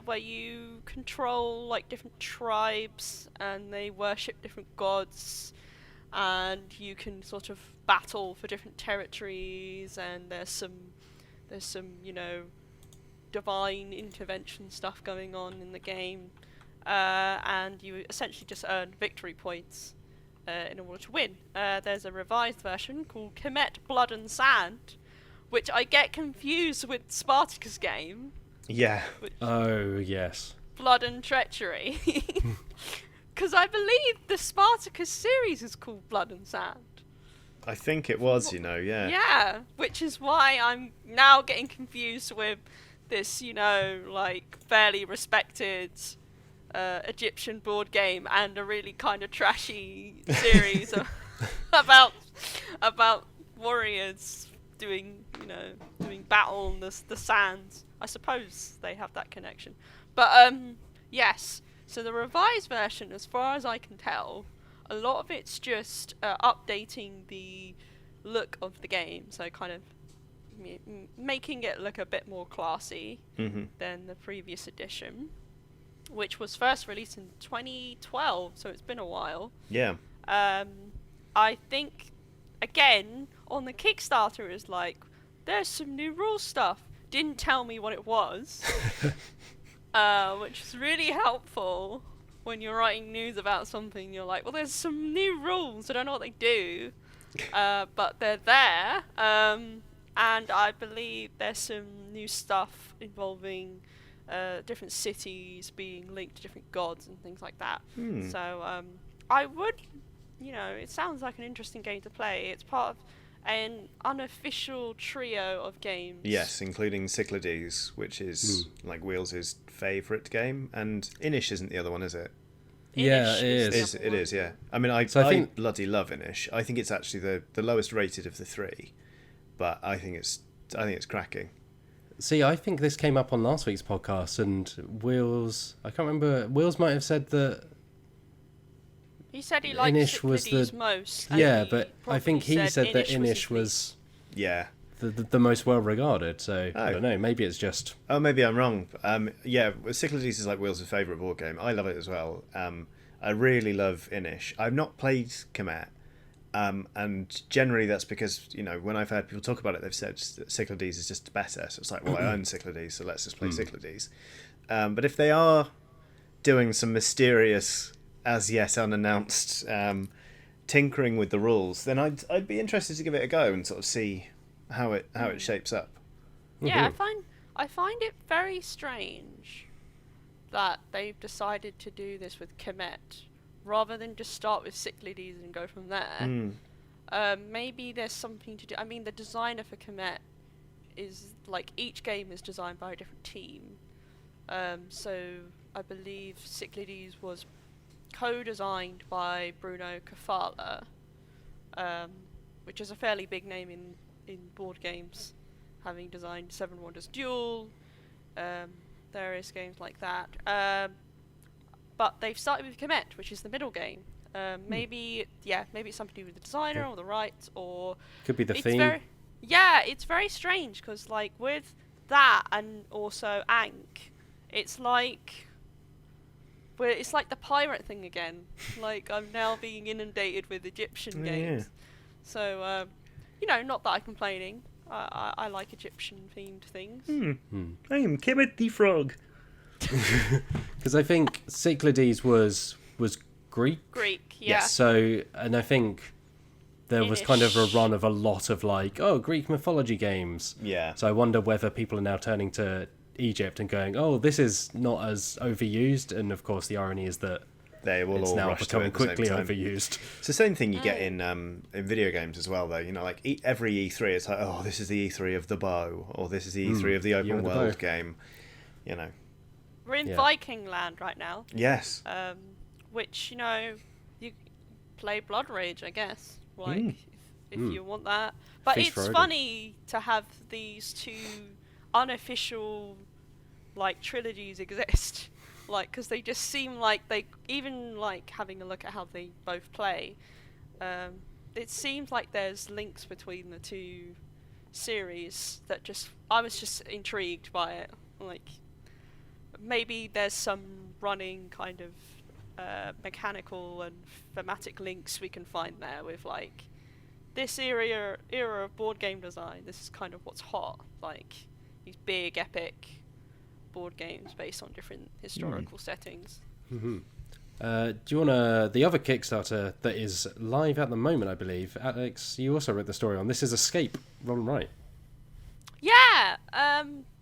where you control like different tribes and they worship different gods, and you can sort of battle for different territories, and there's some you know, divine intervention stuff going on in the game, and you essentially just earn victory points in order to win. There's a revised version called Kemet Blood and Sand, which I get confused with Spartacus game. Yeah. Oh, yes. Blood and Treachery. Because I believe the Spartacus series is called Blood and Sand. I think it was, you know, yeah. Yeah, which is why I'm now getting confused with this, you know, like, fairly respected Egyptian board game and a really kind of trashy series about warriors doing battle on the sands. I suppose they have that connection. But, yes. So the revised version, as far as I can tell, a lot of it's just updating the look of the game. So kind of making it look a bit more classy than the previous edition, which was first released in 2012, so it's been a while. Yeah. I think, again, on the Kickstarter is like, there's some new rule stuff. Didn't tell me what it was, which is really helpful when you're writing news about something. You're like, well, there's some new rules. I don't know what they do, but they're there. And I believe there's some new stuff involving different cities being linked to different gods and things like that. So I would, it sounds like an interesting game to play. It's part of an unofficial trio of games. Yes, including Cyclades, which is like Wheels' favourite game, and Inish isn't the other one, is it? Yeah, it is. It is, yeah. I mean, I think bloody love Inish. I think it's actually the lowest rated of the three, but I think it's cracking. See, I think this came up on last week's podcast, and Wheels, I can't remember, Wheels might have said that He said he liked Inish was Cyclades the most. yeah, and but I probably think he said that his Inish least. was Yeah. the most well regarded. So I Oh. don't know. Maybe it's just Oh, maybe I'm wrong. Yeah, Cyclades is like Will's favourite board game. I love it as well. I really love Inish. I've not played Kemet, and generally that's because, you know, when I've heard people talk about it, they've said that Cyclades is just better. So it's like, well, I own Cyclades, so let's just play Cyclades. But if they are doing some mysterious, as yet unannounced, tinkering with the rules, then I'd be interested to give it a go and sort of see how it shapes up. Yeah, I find it very strange that they've decided to do this with Kemet rather than just start with Cyclades and go from there. Maybe there's something to do. I mean, the designer for Kemet is like, each game is designed by a different team. So I believe Cyclades was co-designed by Bruno Cafala, which is a fairly big name in board games, having designed Seven Wonders Duel, various games like that. But they've started with Kemet, which is the middle game. Maybe it's something to do with the designer or the rights, or could be the it's theme. it's very strange because, like, with that and also Ankh, it's like the pirate thing again. Like, I'm now being inundated with Egyptian games. Yeah. So, not that I'm complaining. I like Egyptian-themed things. I am Kemet the Frog. Because I think Cyclades was Greek. Greek, yeah. So, and I think there was kind of a run of a lot of like, Greek mythology games. Yeah. So I wonder whether people are now turning to Egypt and going, this is not as overused. And of course, the irony is that They will it's all now rush to it becoming at the same quickly time. overused. It's the same thing you get in video games as well, though. You know, like every E3, it's like, this is the E3 of the bow, or this is the E3 of the Year open of the world bow. game. You know. We're in Yeah. Viking land right now, Yes. which, you play Blood Rage, I guess. Like, if you want that. But Feast for it's Odin. funny to have these two unofficial, like, trilogies exist. Like, because they just seem like even like having a look at how they both play, it seems like there's links between the two series that I was just intrigued by it. Like, maybe there's some running kind of mechanical and thematic links we can find there with, like, this era of board game design. This is kind of what's hot, like these big epic board games based on different historical settings. Do you want the other Kickstarter that is live at the moment, I believe, Alex, you also wrote the story on. This is Escape, Ron Wright. Yeah,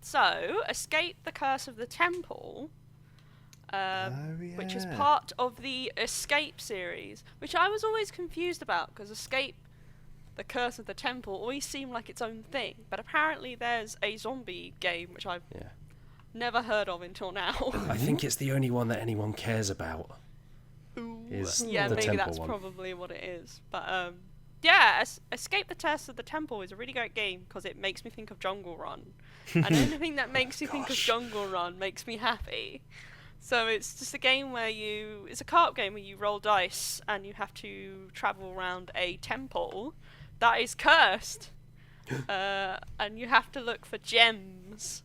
so Escape the Curse of the Temple, which is part of the Escape series, which I was always confused about, because Escape the Curse of the Temple always seemed like its own thing, but apparently there's a zombie game, which I've never heard of until now. I think it's the only one that anyone cares about. Is Yeah, the maybe temple that's one. probably what it is. But Escape the Curse of the Temple is a really great game because it makes me think of Jungle Run, and anything that makes me think of Jungle Run makes me happy. So it's just a game where it's a co-op game where you roll dice and you have to travel around a temple that is cursed, and you have to look for gems,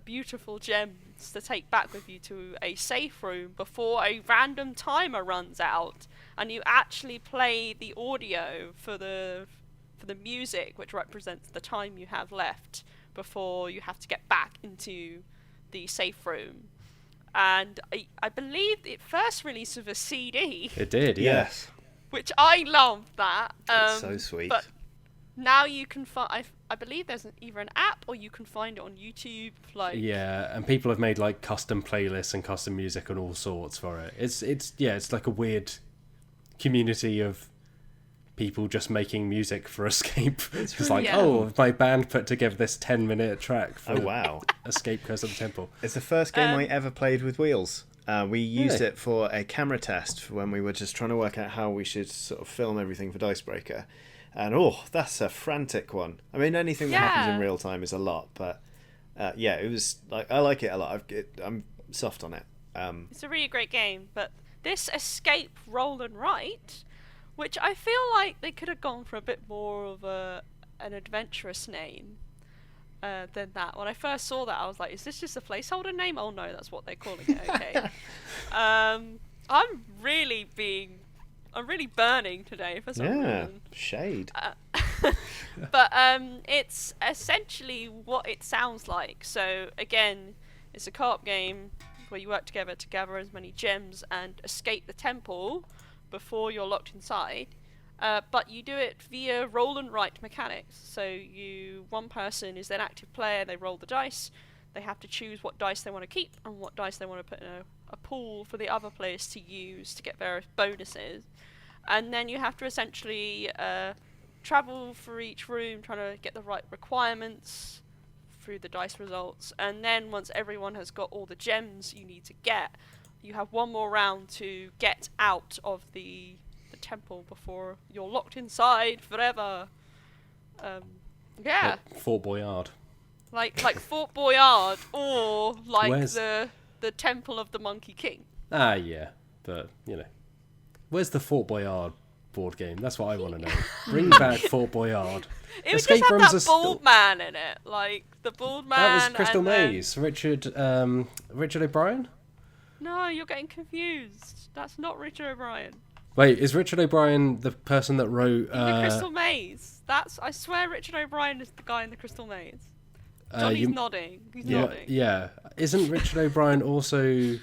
beautiful gems to take back with you to a safe room before a random timer runs out, and you actually play the audio for the music, which represents the time you have left before you have to get back into the safe room. And I believe it first released with a CD. It did, Yes. Which I loved that. It's so sweet. But now you can find. I believe there's either an app or you can find it on YouTube. Like, Yeah, and people have made like custom playlists and custom music and all sorts for it. It's like a weird community of people just making music for Escape. It's like, my band put together this 10-minute track for Oh, wow. Escape Curse of the Temple. It's the first game I ever played with wheels. We used it for a camera test for when we were just trying to work out how we should sort of film everything for Dicebreaker. And that's a frantic one. I mean, anything that happens in real time is a lot, but it was like, I like it a lot. I'm soft on it. it's a really great game, but this escape, roll and write, which I feel like they could have gone for a bit more of an adventurous name than that. When I first saw that, I was like, is this just a placeholder name? Oh no, that's what they're calling it. Okay. I'm really burning today for some reason. Shade. But it's essentially what it sounds like. So again, it's a co-op game where you work together to gather as many gems and escape the temple before you're locked inside. But you do it via roll and write mechanics. So one person is an active player, they roll the dice, they have to choose what dice they want to keep and what dice they want to put in a pool for the other players to use to get various bonuses. And then you have to essentially travel through each room trying to get the right requirements through the dice results. And then once everyone has got all the gems you need to get, you have one more round to get out of the temple before you're locked inside forever. Yeah. Like Fort Boyard. Like Fort Boyard, or like Where's- the Temple of the Monkey King. Ah, yeah, but where's the Fort Boyard board game? That's what I want to know. Bring back Fort Boyard. It would Escape just have rooms that are bald man in it, like the bald man. That was Crystal and then- Maze. Richard O'Brien. No, you're getting confused. That's not Richard O'Brien. Wait, is Richard O'Brien the person that wrote? The Crystal Maze. I swear Richard O'Brien is the guy in the Crystal Maze. Johnny's nodding. He's nodding. Yeah. Isn't Richard O'Brien also?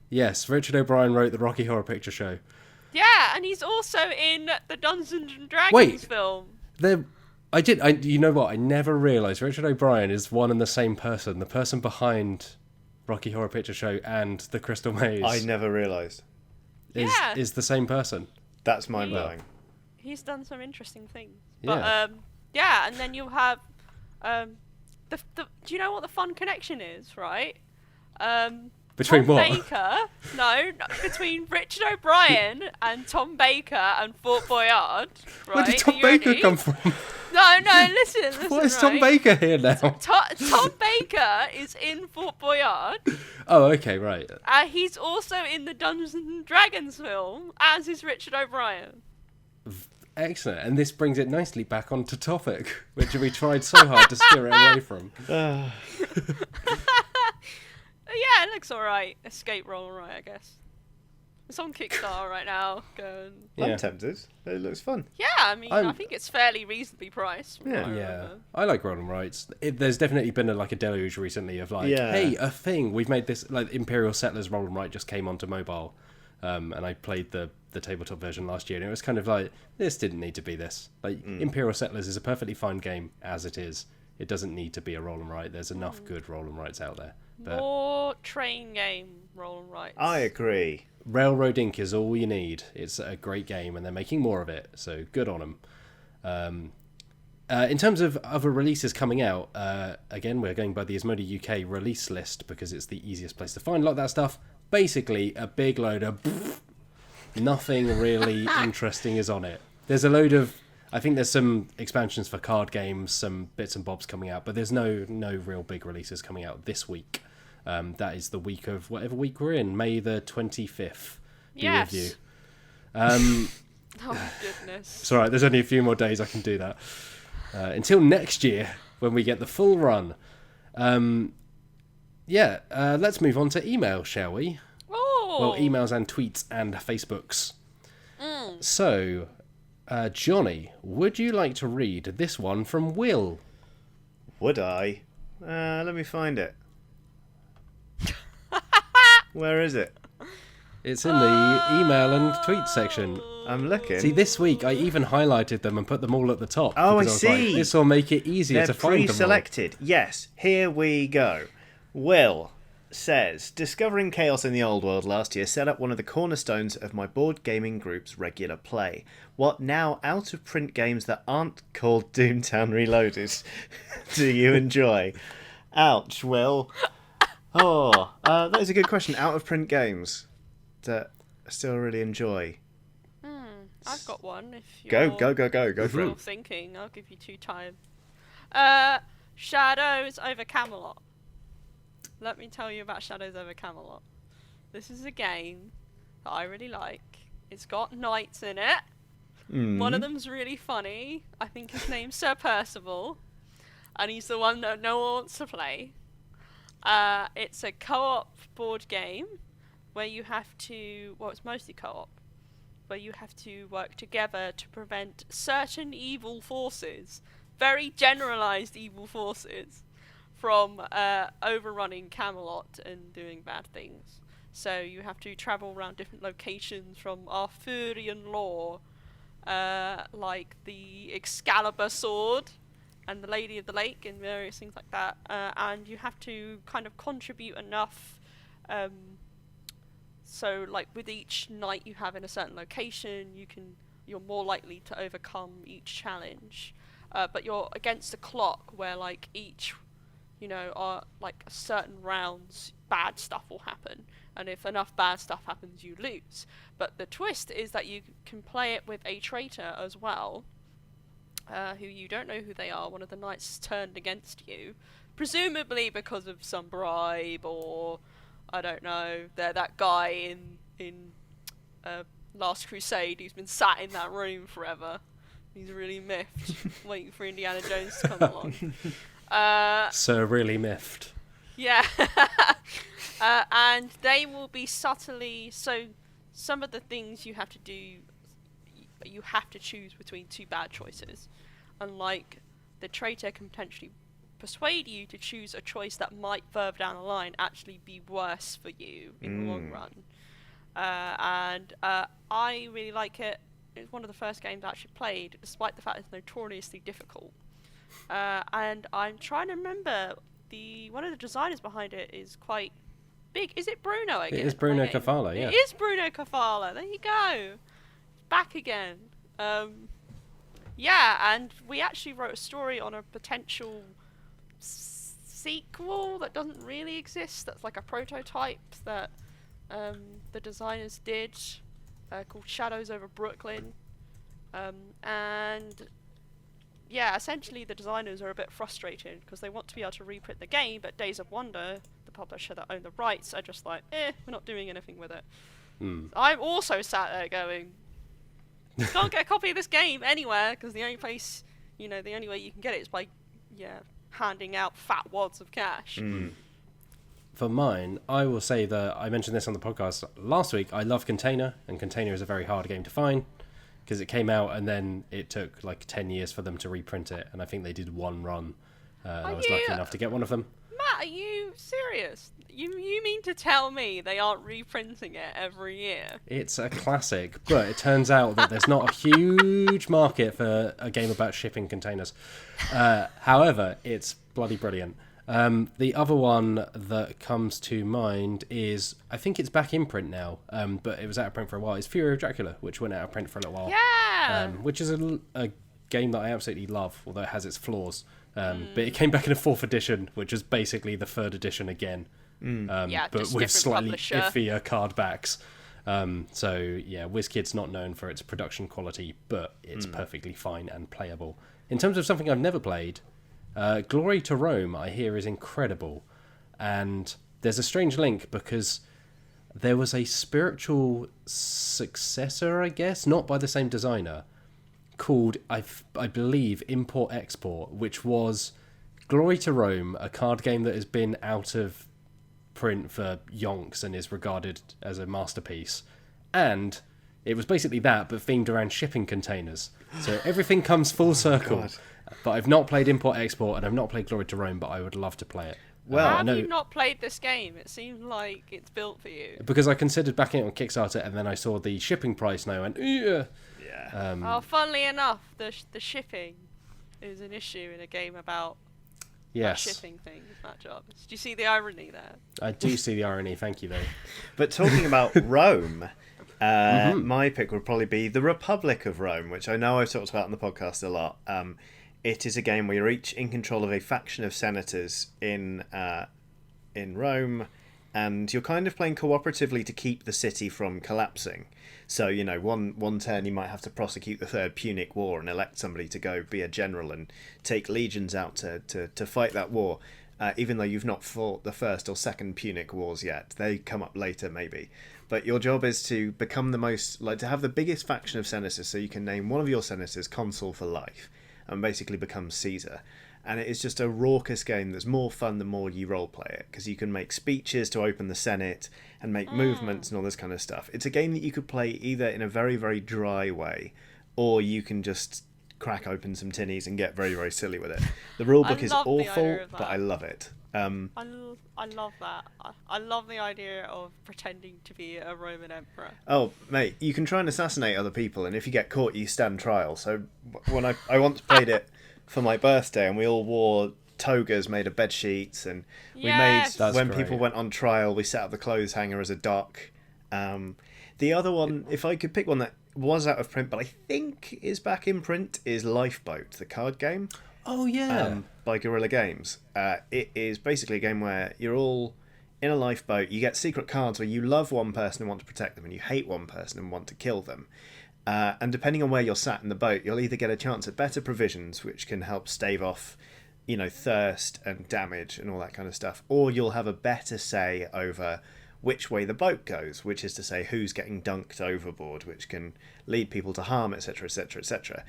Yes, Richard O'Brien wrote the Rocky Horror Picture Show. Yeah, and he's also in the Dungeons and Dragons film. You know what? I never realised Richard O'Brien is one and the same person. The person behind Rocky Horror Picture Show and the Crystal Maze. I never realised. Is the same person. That's mind blowing. He's done some interesting things. Yeah. But and then you have do you know what the fun connection is, right? Between Tom what? Baker, between Richard O'Brien and Tom Baker and Fort Boyard. Right? Where did Tom Are you Baker ready? come from? No, listen. Why is Tom right? Baker here now? Tom Baker is in Fort Boyard. Oh, okay, right. He's also in the Dungeons and Dragons film, as is Richard O'Brien. Excellent. And this brings it nicely back onto topic, which we tried so hard to steer it away from. Yeah, it looks alright. Escape roll alright, I guess. It's on Kickstarter right now. Going. Yeah. I'm tempted. It looks fun. Yeah, I mean, I I'm- think it's fairly reasonably priced. from what I Yeah, remember. I like roll and rights. There's definitely been a deluge recently of hey, a thing. We've made this, Imperial Settlers roll and write just came onto mobile. And I played the tabletop version last year, and it was kind of like, this didn't need to be this. Imperial Settlers is a perfectly fine game as it is. It doesn't need to be a roll and write. There's enough good roll and rights out there. But More train game roll and writes. I agree. Railroad Inc. is all you need. It's a great game, and they're making more of it, so good on them. In terms of other releases coming out, again, we're going by the Asmodee UK release list because it's the easiest place to find a lot of that stuff. Basically, a big load of nothing really interesting is on it. There's a load of... I think there's some expansions for card games, some bits and bobs coming out, but there's no real big releases coming out this week. That is the week of whatever week we're in, May the 25th. Yes. Review. Oh, goodness. It's alright, there's only a few more days I can do that. Until next year, when we get the full run. Let's move on to email, shall we? Oh. Well, emails and tweets and Facebooks. So, Johnny, would you like to read this one from Will? Would I? Let me find it. Where is it? It's in the email and tweet section. I'm looking. See, this week I even highlighted them and put them all at the top. Oh, because I was like, see. this will make it easier They're to find them all. pre-selected. Yes, here we go. Will says, discovering chaos in the old world last year set up one of the cornerstones of my board gaming group's regular play. What now out-of-print games that aren't called Doomtown Reloaded do you enjoy? Ouch, Will. Oh, that is a good question. Out-of-print games that I still really enjoy. I've got one. If Go you're for still it. thinking, I'll give you 2 time. Shadows over Camelot. Let me tell you about Shadows over Camelot. This is a game that I really like. It's got knights in it. One of them's really funny. I think his name's Sir Percival, and he's the one that no one wants to play. It's a co-op board game where you have to, well, it's mostly co-op, where you have to work together to prevent certain evil forces, very generalized evil forces, from overrunning Camelot and doing bad things. So you have to travel around different locations from Arthurian lore, like the Excalibur sword and the Lady of the Lake and various things like that. And you have to kind of contribute enough. So like with each knight you have in a certain location, you're more likely to overcome each challenge. But you're against the clock where like each, are like certain rounds, bad stuff will happen. And if enough bad stuff happens, you lose. But the twist is that you can play it with a traitor as well, who you don't know who they are. One of the knights turned against you, presumably because of some bribe, or I don't know. They're that guy in Last Crusade who's been sat in that room forever. He's really miffed, waiting for Indiana Jones to come along. So really miffed. Yeah. And they will be subtly, so some of the things you have to do, you have to choose between two bad choices. And like, the traitor can potentially persuade you to choose a choice that might further down the line actually be worse for you in the long run. And I really like it. It's one of the first games I actually played, despite the fact it's notoriously difficult. And I'm trying to remember, one of the designers behind it is quite big. Is it Bruno again? It is Bruno Cafala, yeah. It is Bruno Cafala. There you go. Back again. Yeah, and we actually wrote a story on a potential sequel that doesn't really exist. That's like a prototype that the designers did, called Shadows Over Brooklyn. And yeah, essentially the designers are a bit frustrated because they want to be able to reprint the game, but Days of Wonder, the publisher that own the rights, are just like, we're not doing anything with it. I'm also sat there going, can't get a copy of this game anywhere, because the only place, the only way you can get it is by, handing out fat wads of cash. For mine, I will say that I mentioned this on the podcast last week. I love Container, and Container is a very hard game to find because it came out and then it took like 10 years for them to reprint it, and I think they did one run. And I was lucky enough to get one of them. Matt, are you serious? You mean to tell me they aren't reprinting it every year? It's a classic, but it turns out that there's not a huge market for a game about shipping containers. However, it's bloody brilliant. The other one that comes to mind is, I think it's back in print now, but it was out of print for a while, is Fury of Dracula, which went out of print for a little while. Yeah! Which is a game that I absolutely love, although it has its flaws. But it came back in a 4th edition, which is basically the 3rd edition again. But with slightly iffier card backs. So yeah, WizKid's not known for its production quality, but it's perfectly fine and playable. In terms of something I've never played, Glory to Rome, I hear, is incredible. And there's a strange link because there was a spiritual successor, I guess, not by the same designer, called, I believe, Import Export, which was Glory to Rome, a card game that has been out of print for yonks and is regarded as a masterpiece. And it was basically that, but themed around shipping containers. So everything comes full circle. God. But I've not played Import Export and I've not played Glory to Rome, but I would love to play it. Well, How have you not played this game? It seems like it's built for you. Because I considered backing it on Kickstarter, and then I saw the shipping price and I went, yeah. Funnily enough, the shipping is an issue in a game about shipping things, Matt Jarvis. Do you see the irony there? I do see the irony, thank you, though. But talking about Rome, my pick would probably be The Republic of Rome, which I know I've talked about on the podcast a lot. It is a game where you're each in control of a faction of senators in Rome, and you're kind of playing cooperatively to keep the city from collapsing. So, one turn you might have to prosecute the Third Punic War and elect somebody to go be a general and take legions out to fight that war. even though you've not fought the first or second Punic Wars yet. They come up later, maybe. But your job is to become to have the biggest faction of senators, so you can name one of your senators consul for life, and basically become Caesar. And it is just a raucous game that's more fun the more you roleplay it, because you can make speeches to open the Senate and make movements and all this kind of stuff. It's a game that you could play either in a very, very dry way, or you can just crack open some tinnies and get very, very silly with it. The rulebook is awful, but I love it. I love that. I love the idea of pretending to be a Roman emperor. Oh, mate, you can try and assassinate other people, and if you get caught, you stand trial. So when I once played it for my birthday, and we all wore togas made of bed sheets, and people went on trial, we set up the clothes hanger as a dock. The other one, if I could pick one that was out of print but I think is back in print, is Lifeboat, the card game. Oh yeah, by Guerrilla Games. It is basically a game where you're all in a lifeboat. You get secret cards where you love one person and want to protect them, and you hate one person and want to kill them. And depending on where you're sat in the boat, you'll either get a chance at better provisions, which can help stave off, thirst and damage and all that kind of stuff, or you'll have a better say over which way the boat goes, which is to say who's getting dunked overboard, which can lead people to harm, etc., etc., etc.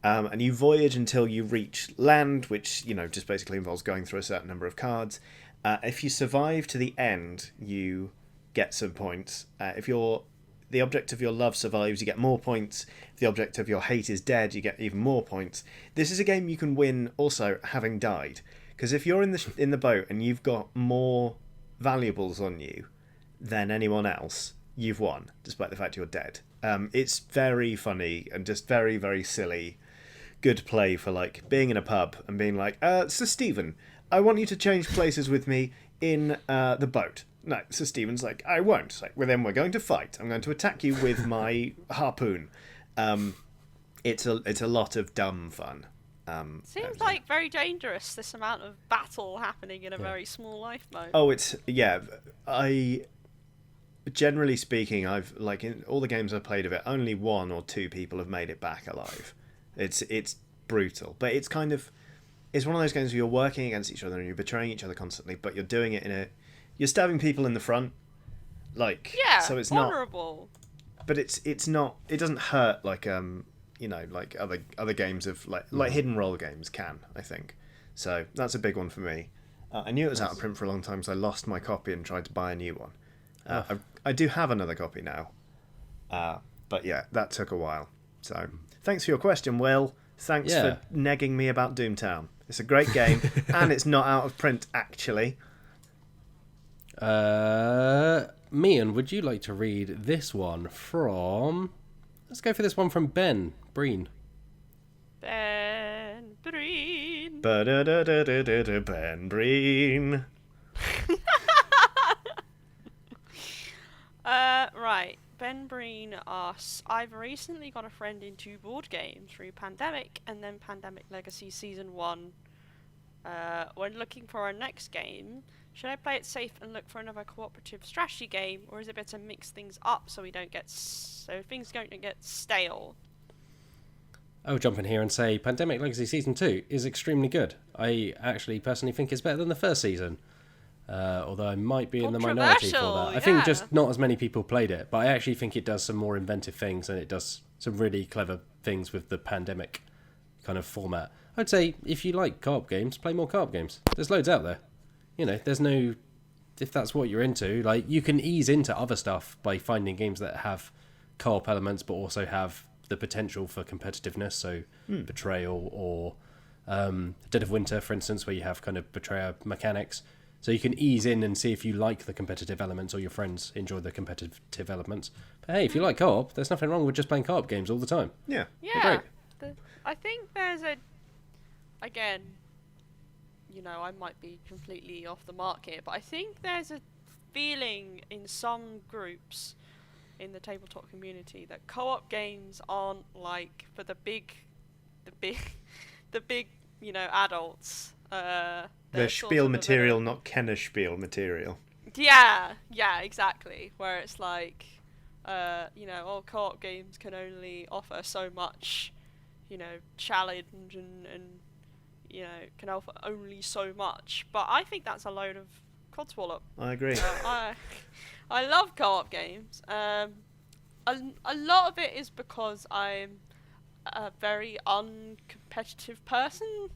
And you voyage until you reach land, which just basically involves going through a certain number of cards. If you survive to the end, you get some points. If the object of your love survives, you get more points. If the object of your hate is dead, you get even more points. This is a game you can win also having died, because if you're in the boat and you've got more valuables on you than anyone else, you've won, despite the fact you're dead. It's very funny and just very, very silly. Good play for being in a pub and being like, Sir Stephen, I want you to change places with me in the boat. No, Sir Stephen's like, I won't. It's like, well, then we're going to fight. I'm going to attack you with my harpoon. It's a lot of dumb fun. Seems like very dangerous, this amount of battle happening in a very small lifeboat. Oh, generally speaking, I've in all the games I've played of it, only 1 or 2 people have made it back alive. It's brutal, but it's one of those games where you're working against each other and you're betraying each other constantly, but you're doing it you're stabbing people in the front, so it's vulnerable. But it's not. It doesn't hurt like other games of like hidden role games can, I think. So that's a big one for me. I knew it was out of print for a long time, so I lost my copy and tried to buy a new one. I do have another copy now, but yeah, that took a while. So thanks for your question, Will. Thanks for negging me about Doomtown. It's a great game, and it's not out of print, actually. Meehan, would you like to read this one from... Let's go for this one from Ben Breen. Ben Breen. Ben Breen. Right. Ben Breen asks, I've recently got a friend into board games through Pandemic and then Pandemic Legacy Season 1. When looking for our next game, should I play it safe and look for another cooperative strategy game, or is it better to mix things up so things don't get stale? I'll jump in here and say Pandemic Legacy Season 2 is extremely good. I actually personally think it's better than the first season. Although I might be in the minority for that. I think just not as many people played it, but I actually think it does some more inventive things, and it does some really clever things with the Pandemic kind of format. I'd say if you like co-op games, play more co-op games. There's loads out there. There's no... If that's what you're into, you can ease into other stuff by finding games that have co-op elements but also have the potential for competitiveness, so Betrayal or Dead of Winter, for instance, where you have kind of betrayal mechanics. So you can ease in and see if you like the competitive elements or your friends enjoy the competitive elements. But hey, if you like co-op, there's nothing wrong with just playing co-op games all the time. Yeah. Yeah. I think there's again, I might be completely off the mark here, but I think there's a feeling in some groups in the tabletop community that co-op games aren't for the big adults. They're spiel material, not Kenner spiel material. Yeah, exactly. Where it's all co-op games can only offer so much, challenge and can offer only so much. But I think that's a load of codswallop. I agree. I love co-op games. A lot of it is because I'm a very uncompetitive person.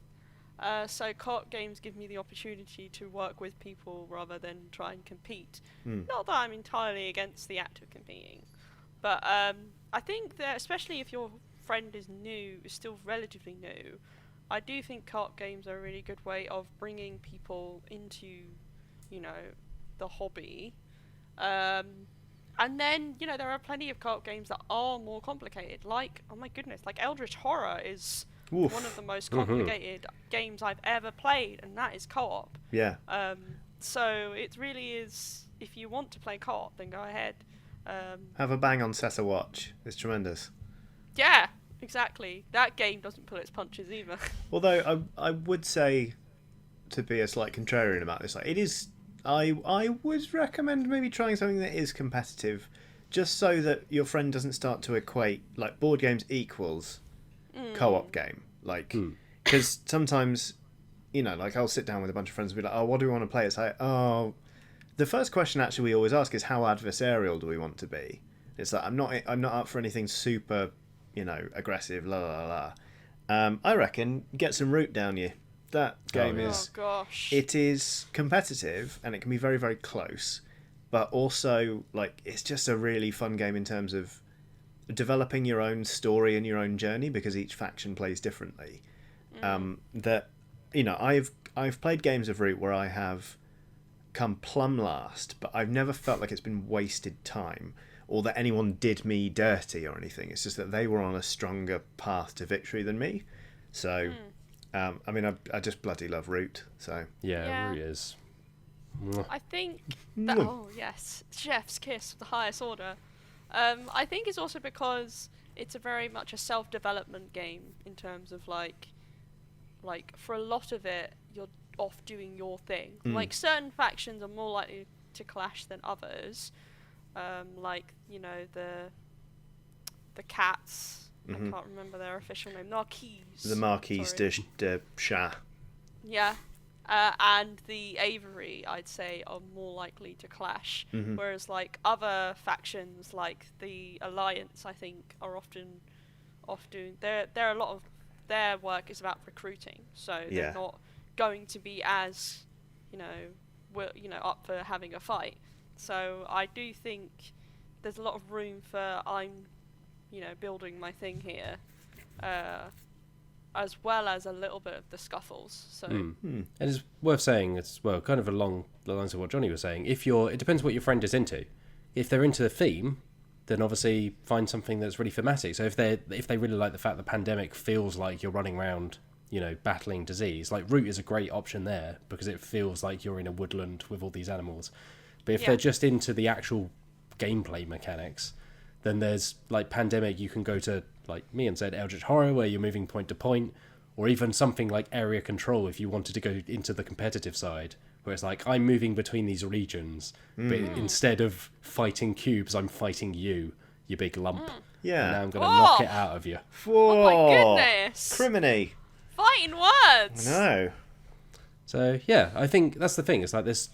So co-op games give me the opportunity to work with people rather than try and compete. Not that I'm entirely against the act of competing, but I think that especially if your friend is still relatively new, I do think co-op games are a really good way of bringing people into, the hobby. And then, there are plenty of co-op games that are more complicated. Like, oh my goodness, like Eldritch Horror is one of the most complicated games I've ever played, and that is co-op. Yeah. So it really is, if you want to play co-op, then go ahead. Have a bang on Set a Watch. It's tremendous. Yeah, exactly. That game doesn't pull its punches either. Although I would say, to be a slight contrarian about this, like, it is... I would recommend maybe trying something that is competitive, just so that your friend doesn't start to equate, like, board games equals co-op game. Like, because sometimes, like, I'll sit down with a bunch of friends and be like, oh, what do we want to play? It's like, oh... The first question actually we always ask is, how adversarial do we want to be? It's like, I'm not up for anything super, aggressive, la la la. I reckon get some root down you. That game is... Oh, gosh. It is competitive, and it can be very, very close. But also, like, it's just a really fun game in terms of developing your own story and your own journey, because each faction plays differently. I've played games of Root where I have come plumb last, but I've never felt like it's been wasted time, or that anyone did me dirty or anything. It's just that they were on a stronger path to victory than me. So... I just bloody love Root. So yeah. Root is. I think that, oh yes, chef's kiss of the highest order. I think it's also because it's very much a self-development game in terms of like for a lot of it, you're off doing your thing. Like certain factions are more likely to clash than others. The cats. I can't remember their official name. Marquis. The Marquis de Chat. Yeah. And the Avery, I'd say, are more likely to clash. Whereas, like, other factions, like the Alliance, I think, are often doing... They're a lot of... Their work is about recruiting. So they're not going to be as, up for having a fight. So I do think there's a lot of room for... building my thing here, as well as a little bit of the scuffles. So, and it's worth saying, it's kind of along the lines of what Johnny was saying. It depends what your friend is into. If they're into the theme, then obviously find something that's really thematic. So if they really like the fact the pandemic feels like you're running around, battling disease, like Root is a great option there because it feels like you're in a woodland with all these animals. But if they're just into the actual gameplay mechanics, then there's, like, Pandemic, you can go to, like Meehan said, Eldritch Horror, where you're moving point to point, or even something like Area Control if you wanted to go into the competitive side, where it's like, I'm moving between these regions, but instead of fighting cubes, I'm fighting you big lump. Yeah. And now I'm going to knock it out of you. Oh my goodness! Criminy. Fighting words! No. So, yeah, I think that's the thing. It's like this,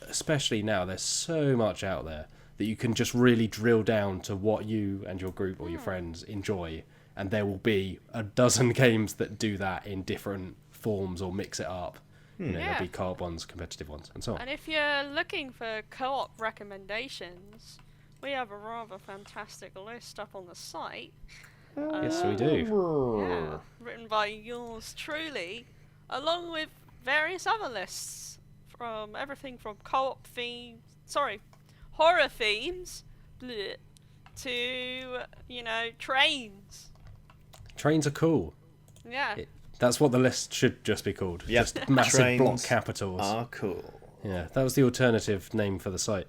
especially now, there's so much out there that you can just really drill down to what you and your group or your friends enjoy, and there will be a dozen games that do that in different forms or mix it up. There'll be co-op ones, competitive ones, and so on. And if you're looking for co-op recommendations, we have a rather fantastic list up on the site. Yes, we do. Yeah, written by yours truly, along with various other lists from everything from co-op themes, horror themes, to, trains. Trains are cool. Yeah. That's what the list should just be called. Yep. Just massive Trains block capitals. Are cool. Yeah, that was the alternative name for the site.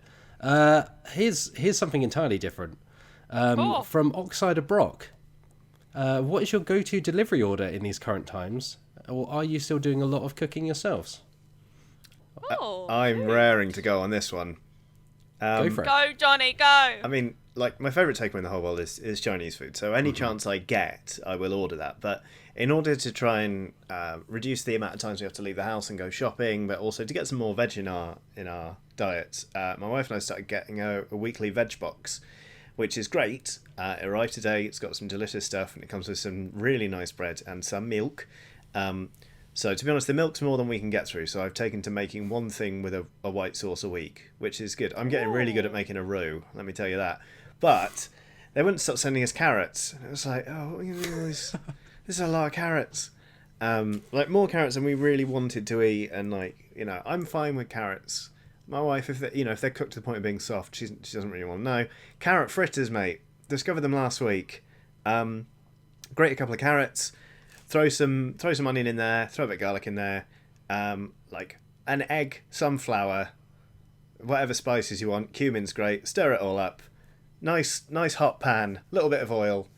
Here's something entirely different. From Oxider Brock. What is your go-to delivery order in these current times? Or are you still doing a lot of cooking yourselves? I'm raring to go on this one. Go for it. Go, Johnny, go! I mean, like my favourite takeaway in the whole world is Chinese food. So any chance I get, I will order that. But in order to try and reduce the amount of times we have to leave the house and go shopping, but also to get some more veg in our diets, my wife and I started getting a weekly veg box, which is great. It arrived today. It's got some delicious stuff, and it comes with some really nice bread and some milk. So to be honest, the milk's more than we can get through. So I've taken to making one thing with a white sauce a week, which is good. I'm getting really good at making a roux, let me tell you that. But they wouldn't stop sending us carrots. And it was like, oh, this is a lot of carrots. Like more carrots than we really wanted to eat. And like, I'm fine with carrots. My wife, if they're cooked to the point of being soft, she doesn't really want to know. Carrot fritters, mate. Discovered them last week. Grate a couple of carrots. Throw some onion in there. Throw a bit of garlic in there. Like an egg, some flour, whatever spices you want. Cumin's great. Stir it all up. Nice hot pan. Little bit of oil.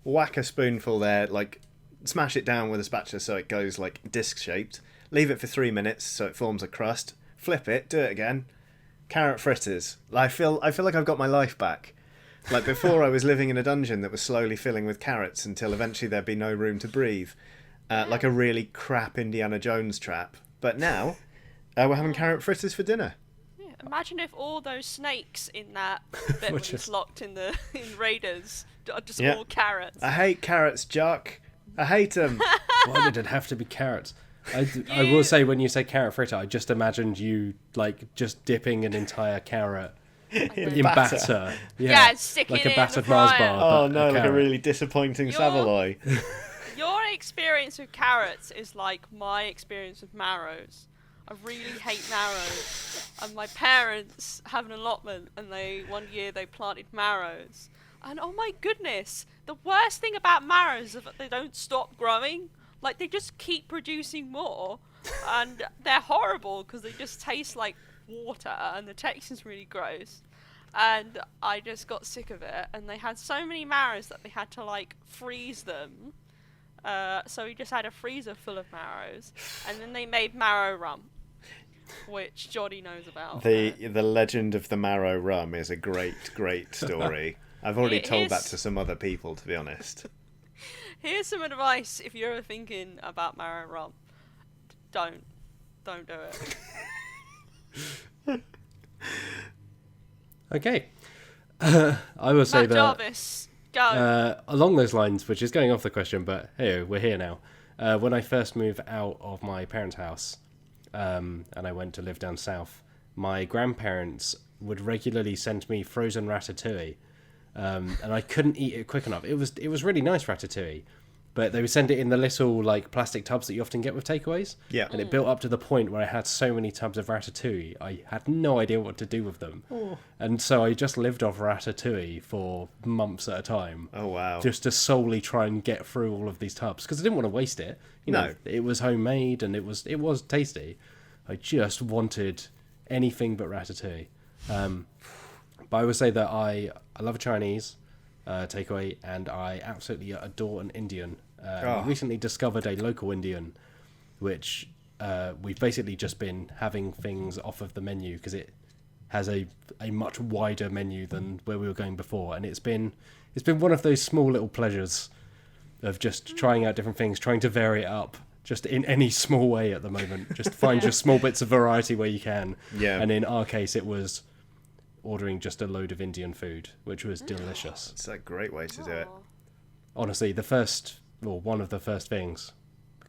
Whack a spoonful there. Like smash it down with a spatula so it goes like disc shaped. Leave it for 3 minutes so it forms a crust. Flip it. Do it again. Carrot fritters. I feel like I've got my life back. Like before, I was living in a dungeon that was slowly filling with carrots until eventually there'd be no room to breathe. Like a really crap Indiana Jones trap. But now, we're having carrot fritters for dinner. Yeah, imagine if all those snakes in that bit when it's locked in Raiders are just all carrots. I hate carrots, Jock. I hate them. Why did it have to be carrots? I will say, when you say carrot fritter, I just imagined you like just dipping an entire carrot in batter. Yeah, sticking like a it battered in the Mars fryer. bar. Oh no, like a really disappointing Savoy. Your experience with carrots is like my experience with marrows. I really hate marrows. And my parents have an allotment, and one year they planted marrows. And oh my goodness, the worst thing about marrows is that they don't stop growing. Like they just keep producing more, and they're horrible because they just taste like water, and the texture's really gross. And I just got sick of it, and they had so many marrows that they had to like freeze them. So we just had a freezer full of marrows, and then they made marrow rum, which Johnny knows about. The legend of the marrow rum is a great story. I've already told that to some other people, to be honest. Here's some advice if you're ever thinking about marrow rum. Don't do it. Okay. I will say that Jarvis, go. along those lines, which is going off the question, but hey, we're here now. When I first moved out of my parents' house, and I went to live down south, my grandparents would regularly send me frozen ratatouille, and I couldn't eat it quick enough. It was really nice ratatouille, but they would send it in the little like plastic tubs that you often get with takeaways. Yeah. And it built up to the point where I had so many tubs of ratatouille, I had no idea what to do with them. Oh. And so I just lived off ratatouille for months at a time. Oh wow. Just to solely try and get through all of these tubs, because I didn't want to waste it. No. It was homemade and it was tasty. I just wanted anything but ratatouille. But I would say that I love Chinese takeaway, and I absolutely adore an Indian. We recently discovered a local Indian, which we've basically just been having things off of the menu because it has a much wider menu than where we were going before, and it's been one of those small little pleasures of just trying out different things, trying to vary it up just in any small way at the moment. Just find just small bits of variety where you can. Yeah. And in our case, it was ordering just a load of Indian food, which was delicious. It's a great way to do it. Honestly, one of the first things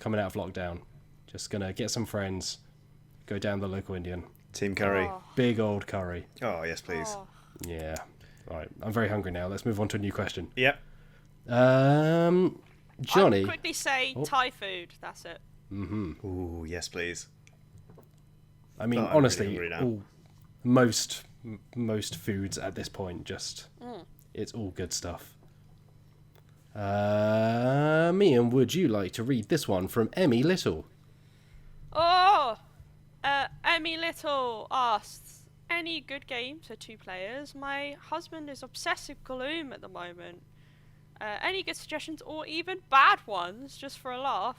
coming out of lockdown, just gonna get some friends, go down the local Indian. Team curry. Big old curry. Oh, yes, please. Oh. Yeah. All right, I'm very hungry now. Let's move on to a new question. Yep. Johnny. I'll quickly say Thai food. That's it. Mm-hmm. Ooh, yes, please. I mean, Oh, I'm honestly, really hungry most foods at this point, just it's all good stuff. Meehan, would you like to read this one from Emmy Little? Oh, Emmy Little asks, any good games for 2 players? My husband is obsessed with Gloom at the moment. Any good suggestions, or even bad ones, just for a laugh?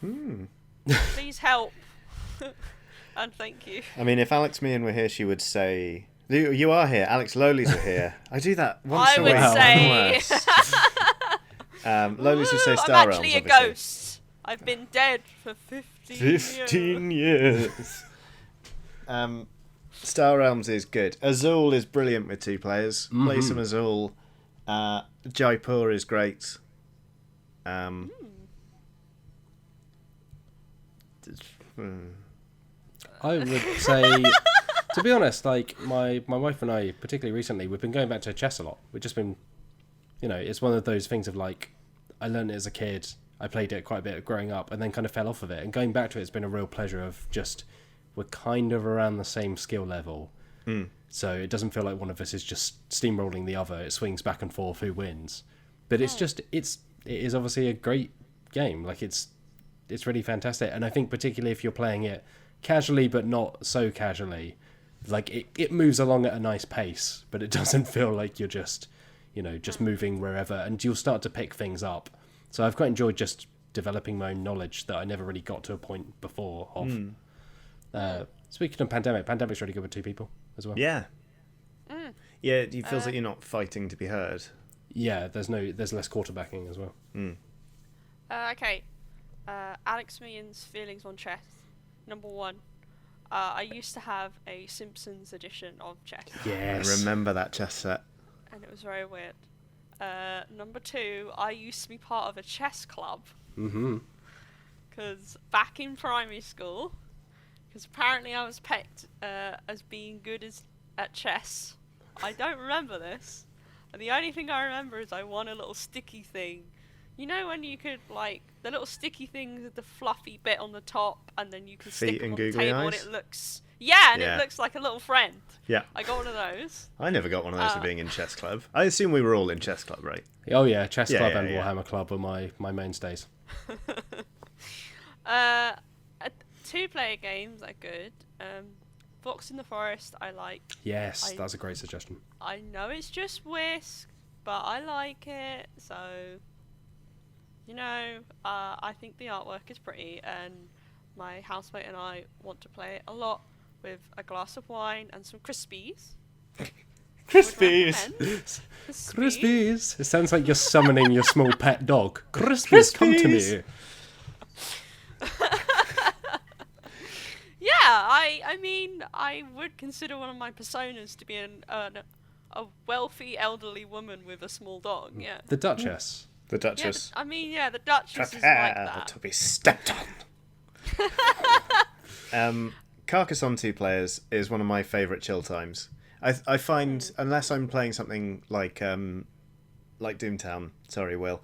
Please help. And thank you. I mean, if Alex Meehan were here, she would say You are here. Alex Lowleys are here. I do that once I a would week. say. Lowleys would say I'm Star Realms, actually a obviously. ghost. I've been dead for 15 years. 15 years. Star Realms is good. Azul is brilliant with 2 players. Play some Azul. Jaipur is great. I would say, to be honest, like my wife and I, particularly recently, we've been going back to chess a lot. We've just been, it's one of those things of like, I learned it as a kid. I played it quite a bit growing up, and then kind of fell off of it. And going back to it has been a real pleasure. Of just, we're kind of around the same skill level, so it doesn't feel like one of us is just steamrolling the other. It swings back and forth who wins, but it is obviously a great game. Like it's really fantastic, and I think particularly if you're playing it casually but not so casually, like it moves along at a nice pace, but it doesn't feel like you're just moving wherever, and you'll start to pick things up. So I've quite enjoyed just developing my own knowledge that I never really got to a point before of. Speaking of Pandemic's really good with 2 people as well. Yeah. Yeah, it feels like you're not fighting to be heard. Yeah, there's less quarterbacking as well. Okay. Alex Meehan's feelings on chess. Number 1. I used to have a Simpsons edition of chess. Yes. I remember that chess set. And it was very weird. Number 2, I used to be part of a chess club. Because back in primary school, because apparently I was picked as being good at chess. I don't remember this. And the only thing I remember is I won a little sticky thing. You know when you could, like, the little sticky things with the fluffy bit on the top, and then you can stick them on the table and it looks... Yeah, it looks like a little friend. Yeah. I got one of those. I never got one of those for being in chess club. I assume we were all in chess club, right? Oh yeah, chess club and yeah. Warhammer club were my mainstays. 2-player games are good. Fox in the Forest I like. Yes, that's a great suggestion. I know it's just Whisk, but I like it, so... I think the artwork is pretty, and my housemate and I want to play it a lot with a glass of wine and some Crispies. Crispies! Crispies! It sounds like you're summoning your small pet dog. Crispies, come to me! Yeah, I mean, I would consider one of my personas to be a wealthy elderly woman with a small dog, yeah. The Duchess. The Duchess. Yeah, the Duchess is like that. To be stepped on. Carcassonne 2 players is one of my favourite chill times. I find, unless I'm playing something like Doomtown, sorry Will,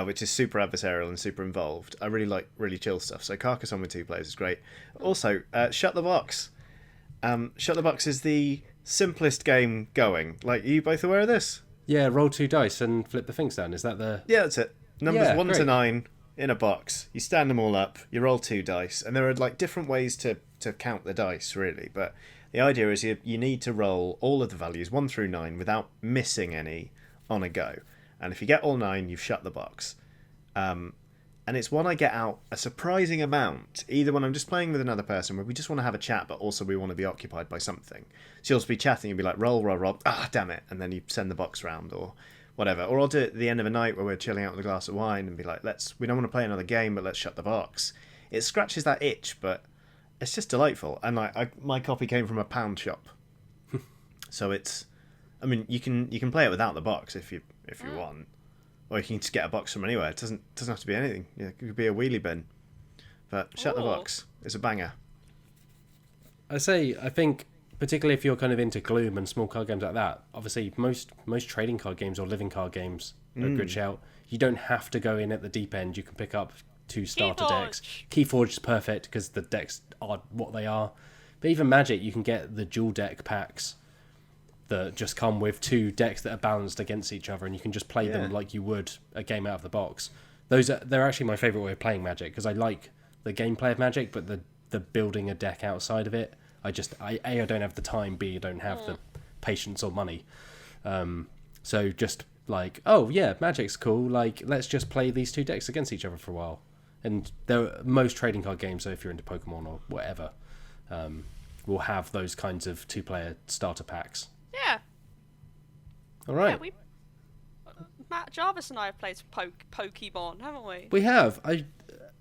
which is super adversarial and super involved, I really like really chill stuff. So Carcassonne with 2 players is great. Also, Shut the Box. Shut the Box is the simplest game going. Like, are you both aware of this? Yeah, roll 2 dice and flip the things down. Is that the... Yeah, that's it. Numbers 1 great. to 9 in a box. You stand them all up, you roll 2 dice, and there are like different ways to count the dice, really. But the idea is you need to roll all of the values 1 through 9 without missing any on a go. And if you get all 9, you've shut the box. And it's one I get out a surprising amount, either when I'm just playing with another person where we just want to have a chat, but also we want to be occupied by something. So you'll just be chatting, you'll be like, roll, damn it, and then you send the box round or whatever. Or I'll do it at the end of a night where we're chilling out with a glass of wine and be like, we don't want to play another game, but let's shut the box. It scratches that itch, but it's just delightful. And my copy came from a pound shop. So you can play it without the box if you want. Or you can just get a box from anywhere. It doesn't have to be anything. Yeah, it could be a wheelie bin. But Shut the Box is a banger. I think, particularly if you're kind of into Gloom and small card games like that, obviously most trading card games or living card games are a good shout. You don't have to go in at the deep end. You can pick up 2 starter decks. Keyforge is perfect because the decks are what they are. But even Magic, you can get the dual deck packs that just come with 2 decks that are balanced against each other, and you can just play them like you would a game out of the box. They're actually my favourite way of playing Magic, because I like the gameplay of Magic, but the building a deck outside of it, I don't have the time, B, I don't have the patience or money. So just like, oh yeah, Magic's cool, like let's just play these 2 decks against each other for a while. And most trading card games, so if you're into Pokemon or whatever, will have those kinds of 2-player starter packs. Yeah. All right. Yeah, Matt Jarvis and I have played some Pokemon, haven't we? We have.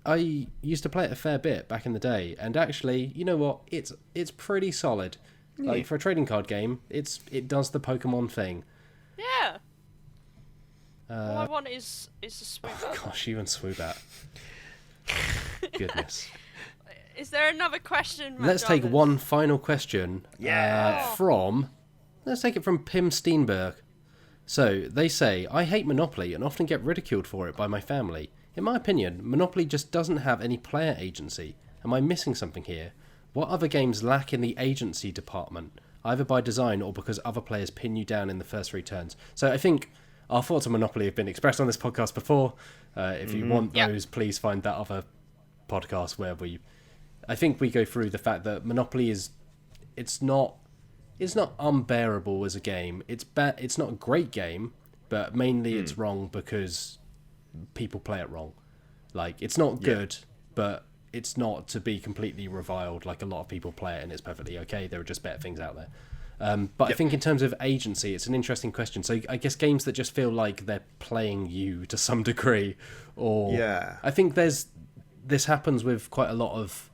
I used to play it a fair bit back in the day, and actually, you know what? It's pretty solid. Yeah. Like for a trading card game, it does the Pokemon thing. Yeah. All I want is a Swoobat. Oh gosh, even Swoobat. Goodness. Is there another question, Matt Let's take Jarvis? one final question. Yeah. Let's take it from Pim Steenberg. So, they say, I hate Monopoly and often get ridiculed for it by my family. In my opinion, Monopoly just doesn't have any player agency. Am I missing something here? What other games lack in the agency department, either by design or because other players pin you down in the first 3 turns? So I think our thoughts on Monopoly have been expressed on this podcast before. If you want those, please find that other podcast where I think we go through the fact that Monopoly it's not unbearable as a game. It's not a great game, but mainly it's wrong because people play it wrong. Like, it's not good, but it's not to be completely reviled like a lot of people play it and it's perfectly okay. There are just better things out there. But I think in terms of agency, it's an interesting question. So I guess games that just feel like they're playing you to some degree, or I think this happens with quite a lot of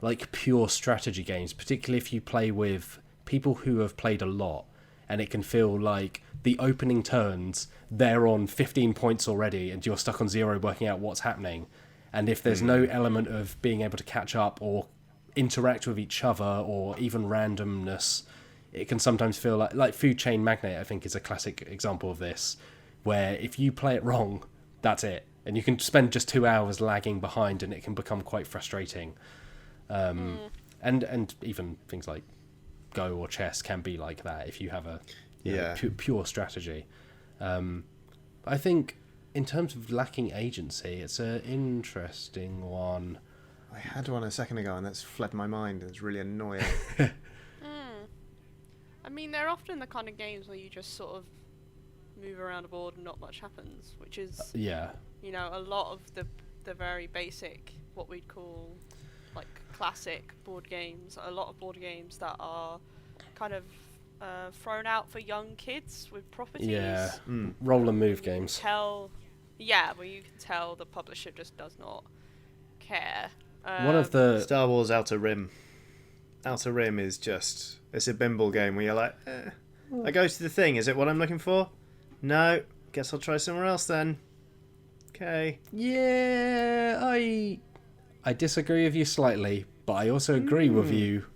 like pure strategy games, particularly if you play with people who have played a lot, and it can feel like the opening turns, they're on 15 points already and you're stuck on 0 working out what's happening. And if there's no element of being able to catch up or interact with each other or even randomness, it can sometimes feel like Food Chain Magnate, I think, is a classic example of this, where if you play it wrong, that's it. And you can spend just 2 hours lagging behind and it can become quite frustrating. And even things like Go or chess can be like that if you have a pure strategy. I think in terms of lacking agency, it's an interesting one. I had one a second ago and that's fled my mind. It's really annoying. I mean, they're often the kind of games where you just sort of move around a board and not much happens, which is you know, a lot of the very basic, what we'd call like classic board games. A lot of board games that are kind of thrown out for young kids with properties. Roll and move games. Where you can tell the publisher just does not care. One of the Star Wars Outer Rim. Outer Rim is just, it's a bimble game where you're like, I go to the thing, is it what I'm looking for? No, guess I'll try somewhere else then. Okay. Yeah, I disagree with you slightly, but I also agree with you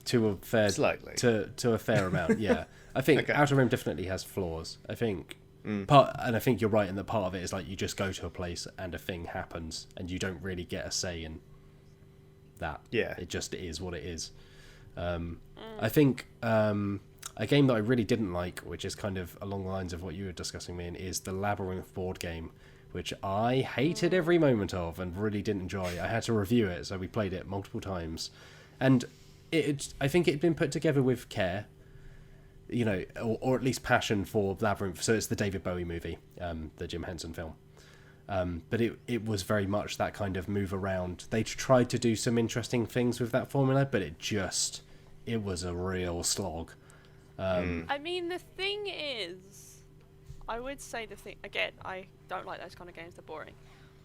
to a fair to a fair amount. Yeah, I think Outer Rim definitely has flaws. I think and I think you're right in that part of it is like you just go to a place and a thing happens and you don't really get a say in that. Yeah, it just is what it is. I think a game that I really didn't like, which is kind of along the lines of what you were discussing, Meehan, is the Labyrinth board game, which I hated every moment of and really didn't enjoy. I had to review it, so we played it multiple times. And I think it had been put together with care, you know, or at least passion for Labyrinth. So it's the David Bowie movie, the Jim Henson film. But it was very much that kind of move around. They tried to do some interesting things with that formula, but it was a real slog. I mean, the thing is, I would say again, I don't like those kind of games, they're boring.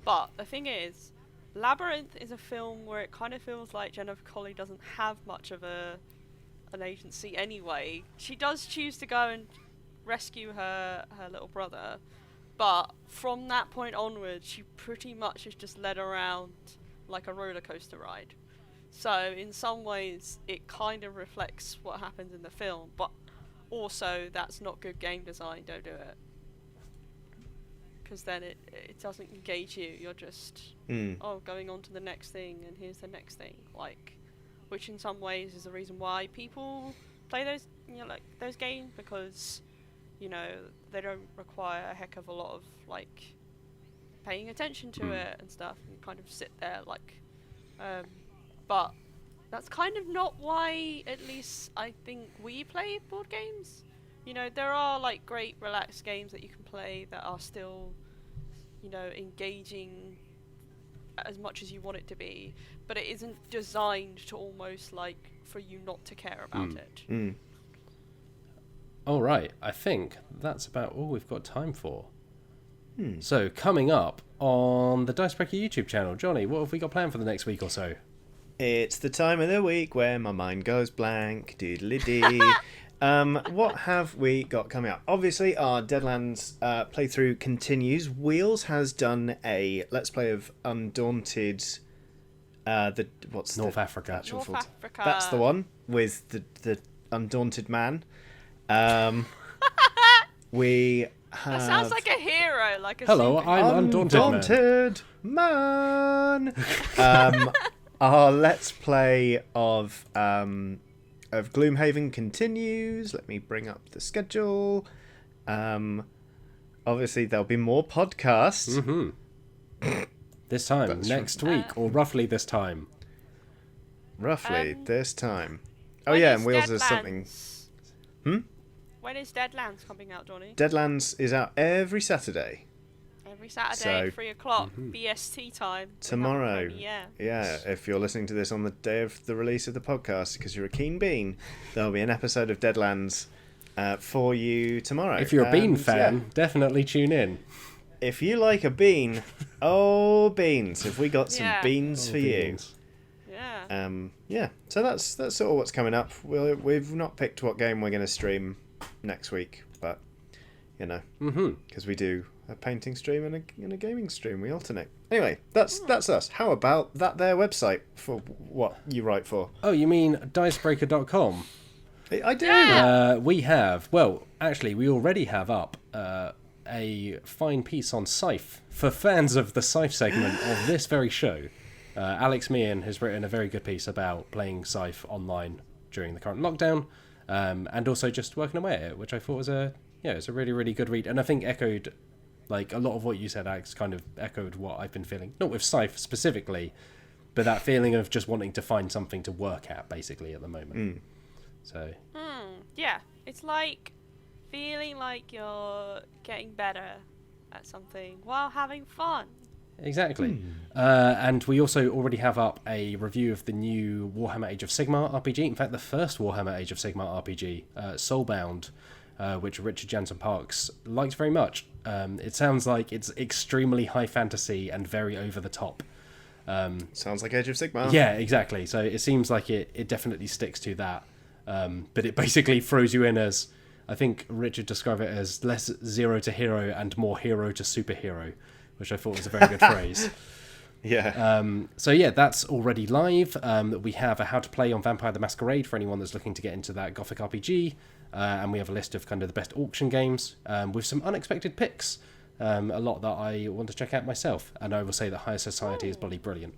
But the thing is, Labyrinth is a film where it kind of feels like Jennifer Connelly doesn't have much of an agency anyway. She does choose to go and rescue her little brother, but from that point onwards, she pretty much is just led around like a roller coaster ride. So in some ways, it kind of reflects what happens in the film, but also that's not good game design. Don't do it, because then it doesn't engage you. You're just going on to the next thing, and here's the next thing, like, which in some ways is the reason why people play those those games, because they don't require a heck of a lot of like paying attention to it and stuff, and kind of sit there like but that's kind of not why, at least I think, we play board games. There are like great relaxed games that you can play that are still engaging as much as you want it to be, but it isn't designed to almost like for you not to care about it. All right, I think that's about all we've got time for. So coming up on the Dicebreaker YouTube channel, Johnny, what have we got planned for the next week or so? It's the time of the week where my mind goes blank. Doodly-dee. What have we got coming up? Obviously, our Deadlands playthrough continues. Wheels has done a Let's Play of Undaunted. North Africa. Actual North Africa. That's the one with the Undaunted Man. We have. That sounds like a hero, like a Hello, superhero. I'm Undaunted Man. Our Let's Play of Gloomhaven continues. Let me bring up the schedule. Obviously, there'll be more podcasts. This time, That's next week, or roughly this time. Roughly this time. Oh When yeah, is and Wheels is something. Deadlands? When is Deadlands coming out, Johnny? Deadlands is out every Saturday. Every Saturday, So- 3 o'clock, BST time. We have a Tomorrow. premiere. Yeah, if you're listening to this on the day of the release of the podcast, because you're a keen bean, there'll be an episode of Deadlands for you tomorrow. If you're a Bean And, fan, yeah, definitely tune in. if you like a bean, oh beans, have we got some Yeah. beans for you? Beans. Yeah. Yeah, so that's sort of what's coming up. We've not picked what game we're going to stream next week, but you know, because we do a painting stream and a gaming stream, we alternate. Anyway, that's us. How about that there website for what you write for? Oh, you mean Dicebreaker.com? I do. Yeah. We have, well, actually, we already have up a fine piece on Scythe for fans of the Scythe segment of this very show. Alex Meehan has written a very good piece about playing Scythe online during the current lockdown, and also just working away at it, which I thought was it's a really, really good read, and I think echoed, like, a lot of what you said, Alex, kind of echoed what I've been feeling. Not with Scythe specifically, but that feeling of just wanting to find something to work at, basically, at the moment. So Yeah, it's like feeling like you're getting better at something while having fun. exactly. And we also already have up a review of the new Warhammer Age of Sigmar RPG. In fact, the first Warhammer Age of Sigmar RPG, Soulbound, which Richard Jansen Parks liked very much. It sounds like it's extremely high fantasy and very over the top. Sounds like Age of Sigmar. Yeah, exactly. So it seems like it definitely sticks to that. But it basically throws you in as, I think Richard described it as less zero to hero and more hero to superhero, which I thought was a very good phrase. Yeah. So yeah, that's already live. We have a how to play on Vampire the Masquerade for anyone that's looking to get into that Gothic RPG. And we have a list of kind of the best auction games with some unexpected picks. A lot that I want to check out myself. And I will say that Higher Society is bloody brilliant.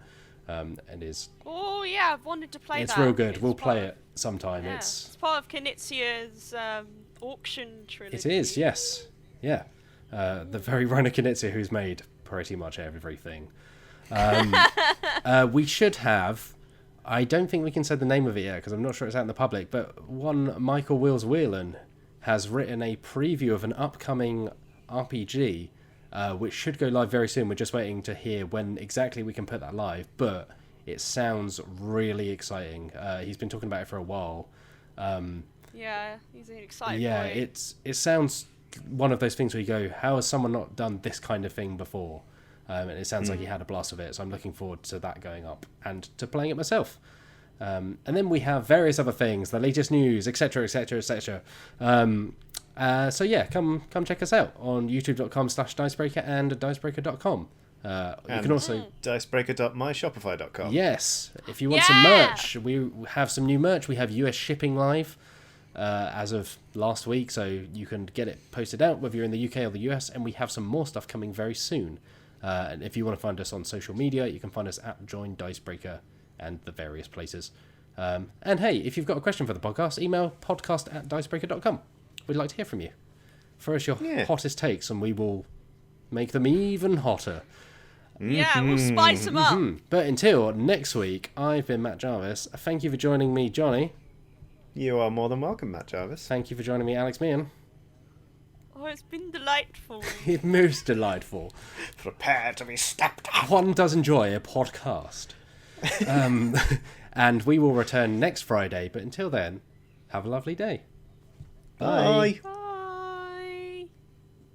And is... Oh yeah, I've wanted to play that. It's real good. We'll play part it sometime. Yeah. It's part of Knizia's auction trilogy. It is, yes. Yeah. The very Rainer Knizia who's made pretty much everything. We should have... I don't think we can say the name of it yet because I'm not sure it's out in the public, but one Michael Wills Whelan has written a preview of an upcoming RPG which should go live very soon. We're just waiting to hear when exactly we can put that live, but it sounds really exciting. He's been talking about it for a while. Yeah, he's an excited Yeah, boy. it sounds one of those things where you go, how has someone not done this kind of thing before? And it sounds like he had a blast of it, so I'm looking forward to that going up and to playing it myself. And then we have various other things, the latest news, etc, etc, etc. So yeah, come check us out on youtube.com/Dicebreaker and Dicebreaker.com. You can also Dicebreaker.myshopify.com. Yes, if you want some merch, we have some new merch. We have US shipping live as of last week, so you can get it posted out whether you're in the UK or the US, and we have some more stuff coming very soon. And if you want to find us on social media, you can find us at Join Dicebreaker and the various places. And hey, if you've got a question for the podcast, email podcast@dicebreaker.com. We'd like to hear from you. Throw us your hottest takes and we will make them even hotter. Yeah, we'll spice them up. But until next week, I've been Matt Jarvis. Thank you for joining me, Johnny. You are more than welcome, Matt Jarvis. Thank you for joining me, Alex Meehan. Oh, it's been delightful. Most delightful. Prepare to be stepped up. One does enjoy a podcast. And we will return next Friday, but until then, have a lovely day. Bye. Bye.